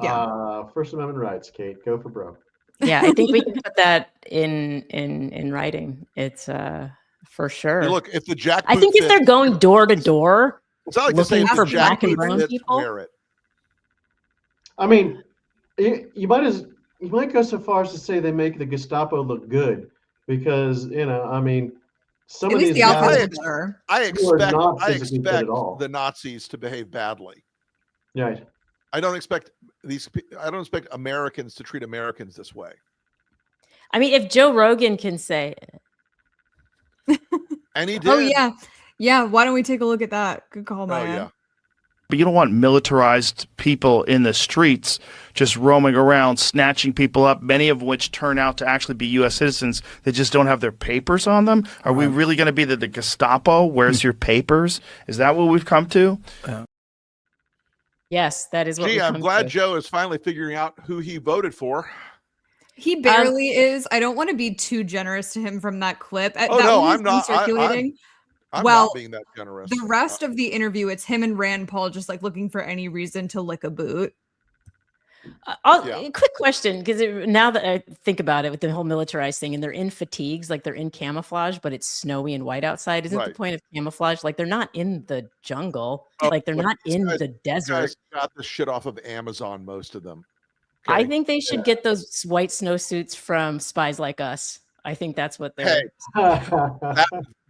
Yeah.
First Amendment rights, Kate. Go for broke.
Yeah, I think we can put that in writing. It's for sure.
Hey, look, if the jackboot
I think if they're going door to door
it's not like
looking
to say
for black and brown people.
Wear it.
I mean, you might go so far as to say they make the Gestapo look good because some
At
of
least
these
the outfits
guys,
are better.
I
not
expect
physically fit at all.
the Nazis to behave badly.
Right.
I don't expect Americans to treat Americans this way.
I mean, if Joe Rogan can say it.
And he did.
Oh yeah. Yeah, why don't we take a look at that? Good call, Maya.
Yeah.
But you don't want militarized people in the streets just roaming around, snatching people up, many of which turn out to actually be U.S. citizens that just don't have their papers on them. Are we really going to be the Gestapo? Where's your papers? Is that what we've come to?
Yes, that is what
I'm glad Joe is finally figuring out who he voted for.
He barely is. I don't want to be too generous to him from that clip.
I'm not. I'm
Well,
not being that generous.
The rest of the interview, it's him and Rand Paul just like looking for any reason to lick a boot.
A quick question, because now that I think about it with the whole militarized thing, and they're in fatigues, like they're in camouflage, but it's snowy and white outside. Isn't the point of camouflage? Like they're not in the jungle, like they're not in the desert.
Guys got this shit off of Amazon, most of them.
I think they should get those white snowsuits from Spies Like Us. I think that's what they're.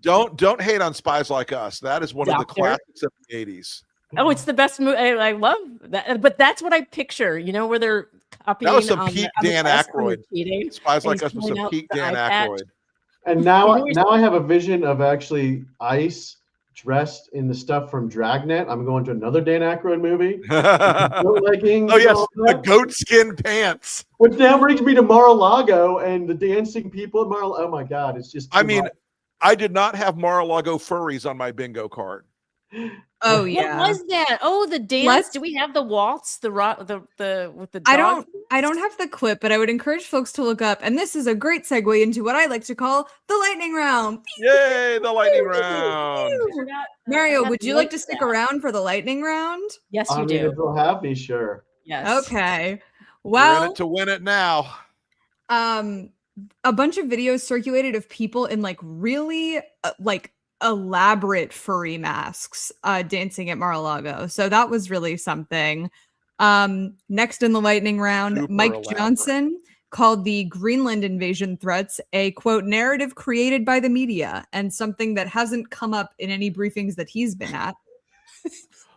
Don't hate on Spies Like Us. That is one of the classics of the 80s.
Oh, it's the best movie. I love that. But that's what I picture, where they're copying.
That was some peak Dan Aykroyd. Spies Like Us was some peak Dan Aykroyd.
And now I have a vision of actually ICE dressed in the stuff from Dragnet. I'm going to another Dan Aykroyd movie. Leggings.
Oh, yes, the goat skin pants.
Which now brings me to Mar-a-Lago and the dancing people at Mar-a-Lago. Oh, my God. It's just.
I mean, I did not have Mar-a-Lago furries on my bingo card.
Oh yeah.
What was that? Oh, the dance. Do we have the waltz? The with the dog?
I don't have the clip, but I would encourage folks to look up. And this is a great segue into what I like to call the lightning round.
Yay, the lightning round.
Mario, would you like to stick around for the lightning round?
Yes, you do.
If you'll have me, sure.
Yes.
Okay. Well,
we're in it to win it now.
A bunch of videos circulated of people in like really elaborate furry masks dancing at Mar-a-Lago. So that was really something. Next in the lightning round, Mike Johnson called the Greenland invasion threats a quote narrative created by the media and something that hasn't come up in any briefings that he's been at.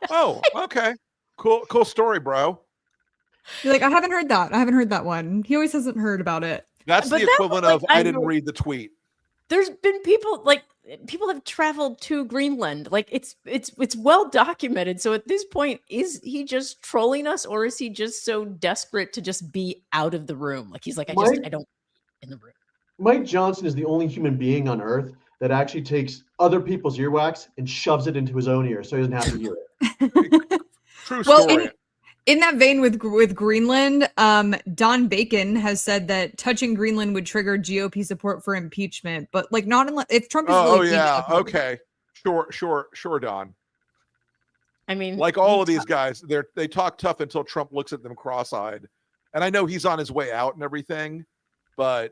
Oh, okay. Cool story, bro.
You're like, I haven't heard that one. He always hasn't heard about it.
That's the equivalent of I didn't read the tweet.
There's been people have traveled to Greenland. Like it's well documented. So at this point, is he just trolling us, or is he just so desperate to just be out of the room? Like he's like, I don't in the room.
Mike Johnson is the only human being on Earth that actually takes other people's earwax and shoves it into his own ear so he doesn't have to hear it.
True story.
In that vein with Greenland, Don Bacon has said that touching Greenland would trigger GOP support for impeachment, but like not unless if Trump is really
okay. Sure, Don.
I mean,
like all of these guys, they talk tough until Trump looks at them cross-eyed. And I know he's on his way out and everything, but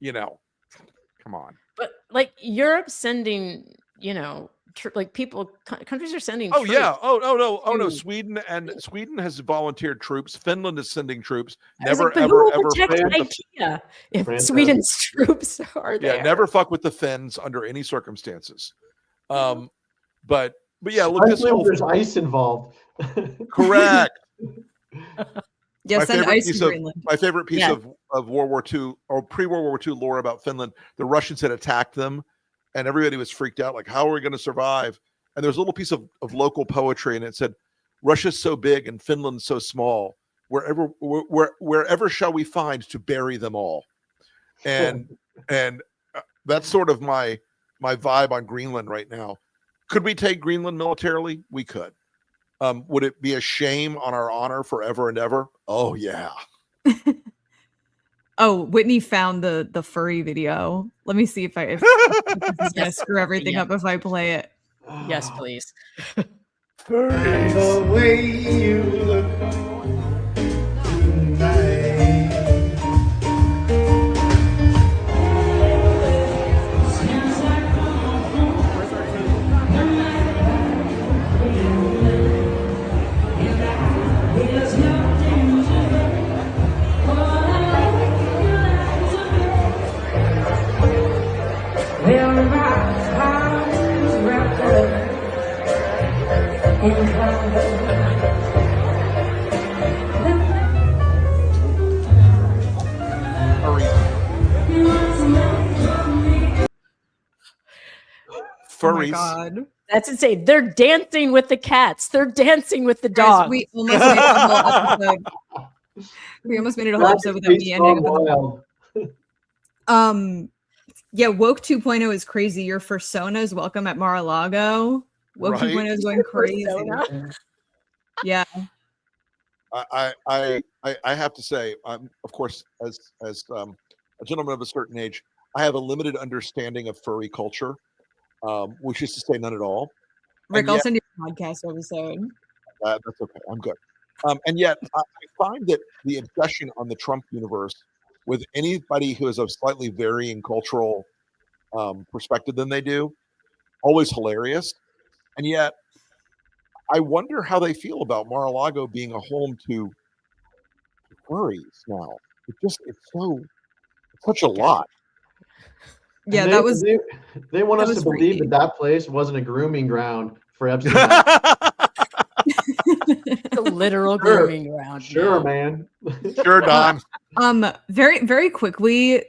come on.
But like Europe's sending, countries are sending.
Oh yeah. Oh no. Sweden has volunteered troops. Finland is sending troops. Never ever
IKEA if Sweden's troops are there.
Yeah, never fuck with the Finns under any circumstances. But yeah, look,
there's ice involved.
Correct.
Yes,
my favorite piece of World War II or pre-World War II lore about Finland, the Russians had attacked them. And everybody was freaked out, like, how are we going to survive? And there's a little piece of local poetry, and it said, Russia's so big and Finland's so small. Wherever shall we find to bury them all? And that's sort of my vibe on Greenland right now. Could we take Greenland militarily? We could. Would it be a shame on our honor forever and ever? Oh, yeah.
Oh, Whitney found the furry video. Let me see if this is gonna screw everything up if I play it.
Yes, please.
The way you look tonight.
Furries.
Oh my God.
That's insane. They're dancing with the cats. They're dancing with the dogs.
We almost made a whole episode. We almost made it a whole episode without the ending. Yeah, Woke 2.0 is crazy. Your fursona is welcome at Mar-a-Lago. Woke 2.0 is going crazy. Yeah.
I have to say, of course, as a gentleman of a certain age, I have a limited understanding of furry culture. which is to say none at all.
Rick, I'll send you a podcast episode.
That's okay. I'm good. And yet, I find that the obsession on the Trump universe with anybody who has a slightly varying cultural perspective than they do, always hilarious. And yet, I wonder how they feel about Mar-a-Lago being a home to furries now. It's such a lot.
Yeah,
they want us to believe
freaky.
that place wasn't a grooming ground for Epstein.
It's a literal grooming ground.
Sure, man.
Sure, Don.
Very, very quickly,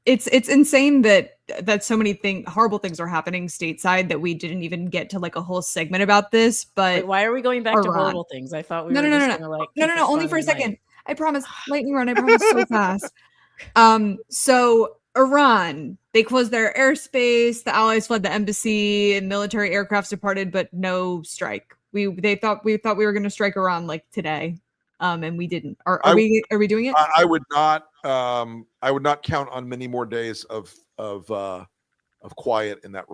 it's insane that so many horrible things are happening stateside that we didn't even get to like a whole segment about this. But
Wait, why are we going back to
Iran.
horrible things? I thought we
No,
were
no,
just
no,
gonna like
no, only for a second. I promise. Lightning round. I promise so fast. So Iran, they closed their airspace. The allies fled the embassy, and military aircrafts departed, but no strike. We thought we were going to strike Iran like today, and we didn't. Are we doing it?
I would not. I would not count on many more days of quiet in that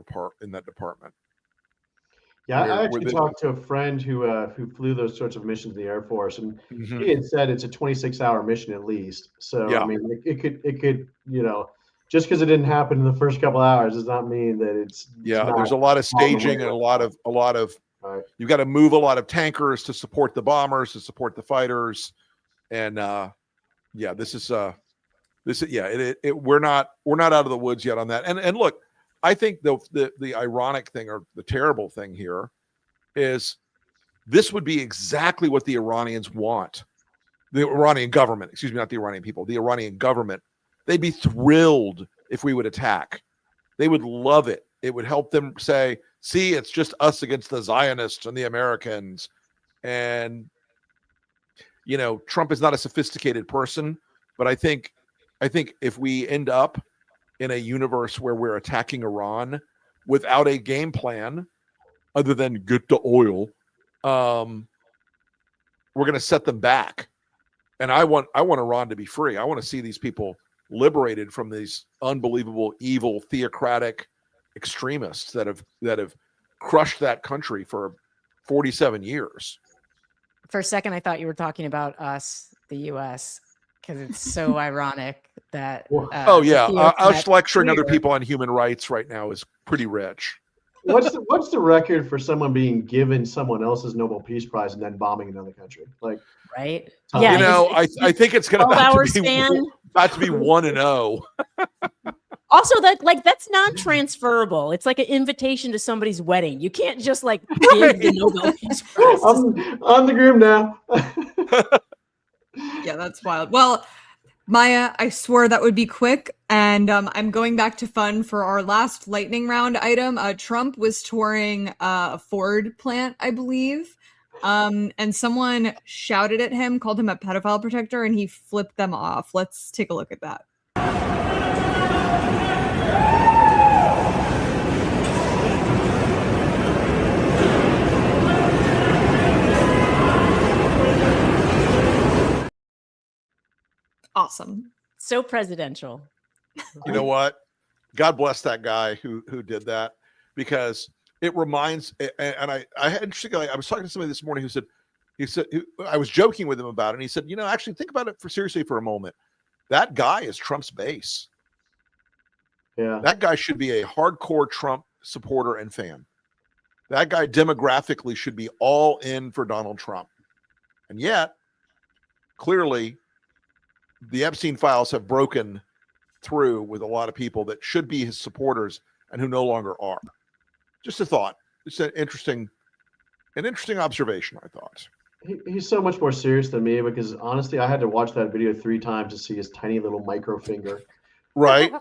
department.
Yeah, I actually talked to a friend who flew those sorts of missions in the Air Force, and he had said it's a 26-hour mission at least. So
yeah.
I mean, it could just because it didn't happen in the first couple hours does not mean that it's
there's a lot of staging and a lot of
right.
You've got to move a lot of tankers to support the bombers, to support the fighters, and we're not out of the woods yet on that. And look, I think the ironic thing or the terrible thing here is this would be exactly what the Iranians want. The Iranian government, excuse me, not the Iranian people, the Iranian government. They'd be thrilled if we would attack. They would love it. It would help them say, see, it's just us against the Zionists and the Americans. And, Trump is not a sophisticated person, but I think if we end up in a universe where we're attacking Iran without a game plan other than get the oil, we're going to set them back. And I want Iran to be free. I want to see these people liberated from these unbelievable, evil, theocratic extremists that have crushed that country for 47 years.
For a second, I thought you were talking about us, the U.S., because it's so ironic that.
Us lecturing other people on human rights right now is pretty rich.
What's the record for someone being given someone else's Nobel Peace Prize and then bombing another country? Like,
right?
Yeah, I think it's going to have to be 1-0.
Also, that's non-transferable. It's like an invitation to somebody's wedding. You can't just like give the Nobel Peace Prize.
I'm on the groom now.
Yeah, that's wild. Well, Maya, I swore that would be quick, and I'm going back to fun for our last lightning round item. Trump was touring a Ford plant, I believe, and someone shouted at him, called him a pedophile protector, and he flipped them off. Let's take a look at that. Awesome.
So presidential.
You know what? God bless that guy who did that, because it reminds. And I had interestingly, I was talking to somebody this morning who said I was joking with him about it, and he said, actually think about it seriously for a moment. That guy is Trump's base.
Yeah,
that guy should be a hardcore Trump supporter and fan. That guy demographically should be all in for Donald Trump, and yet clearly the Epstein files have broken through with a lot of people that should be his supporters and who no longer are. Just a thought. It's an interesting observation, I thought.
He's so much more serious than me, because honestly, I had to watch that video 3 times to see his tiny little micro finger.
Right?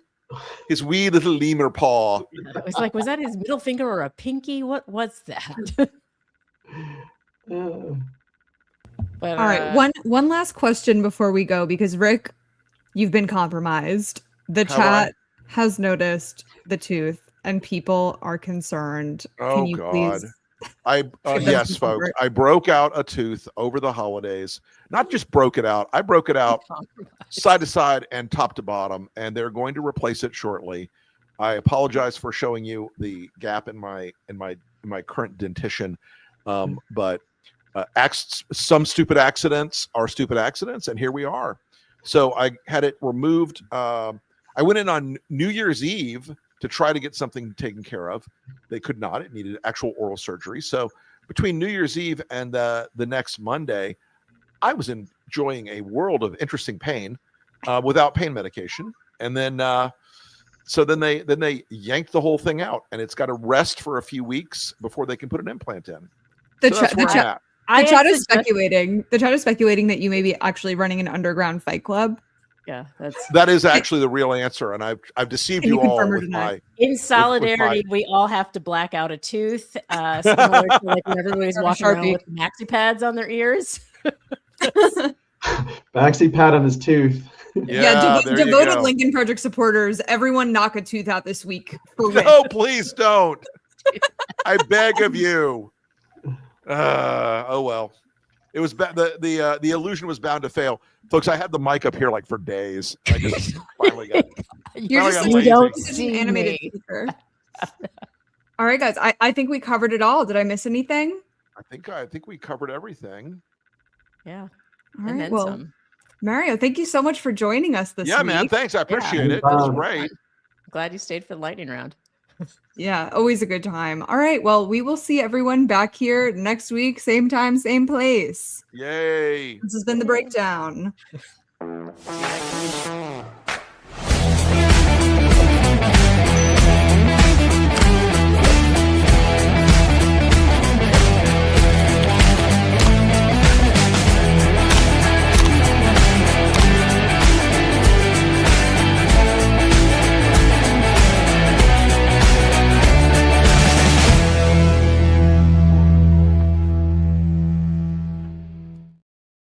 His wee little lemur paw.
It was like, was that his middle finger or a pinky? What was that?
But, all right, one last question before we go, because Rick, you've been compromised. The chat has noticed the tooth, and people are concerned.
Oh,
can you
God.
Please
yes, folks. I broke out a tooth over the holidays. Not just broke it out. I broke it out side to side and top to bottom, and they're going to replace it shortly. I apologize for showing you the gap in my current dentition, but some stupid accidents are stupid accidents, and here we are. So I had it removed. I went in on New Year's Eve to try to get something taken care of. They could not. It needed actual oral surgery. So between New Year's Eve and the next Monday, I was enjoying a world of interesting pain without pain medication. And then so then they yanked the whole thing out, and it's got to rest for a few weeks before they can put an implant in.
The
So that's where I'm at.
The chat is speculating that you may be actually running an underground fight club.
Yeah,
That is actually the real answer, and I've deceived
Can
you
you
all
confirm or
with
deny?
my.
In solidarity, we all have to black out a tooth, similar to like when everybody's walking around
Sharpie.
with maxi pads on their ears.
Maxi pad on his tooth.
Yeah, there you
devoted
go.
Lincoln Project supporters, everyone knock a tooth out this week. For
No, please don't. I beg of you. Oh well, it was the illusion was bound to fail, folks. I had the mic up here like for days. I just finally got.
You're just
finally
like,
got lazy.
such an animated speaker. All right, guys. I think we covered it all. Did I miss anything?
I think we covered everything.
Yeah.
All
And
right.
then
Well,
some.
Mario, thank you so much for joining us this
Yeah,
week.
man. Thanks. I appreciate it. That was great.
Glad you stayed for the lightning round.
Yeah, always a good time. All right. Well, we will see everyone back here next week, same time, same place.
Yay.
This has been The Breakdown.
See you next week.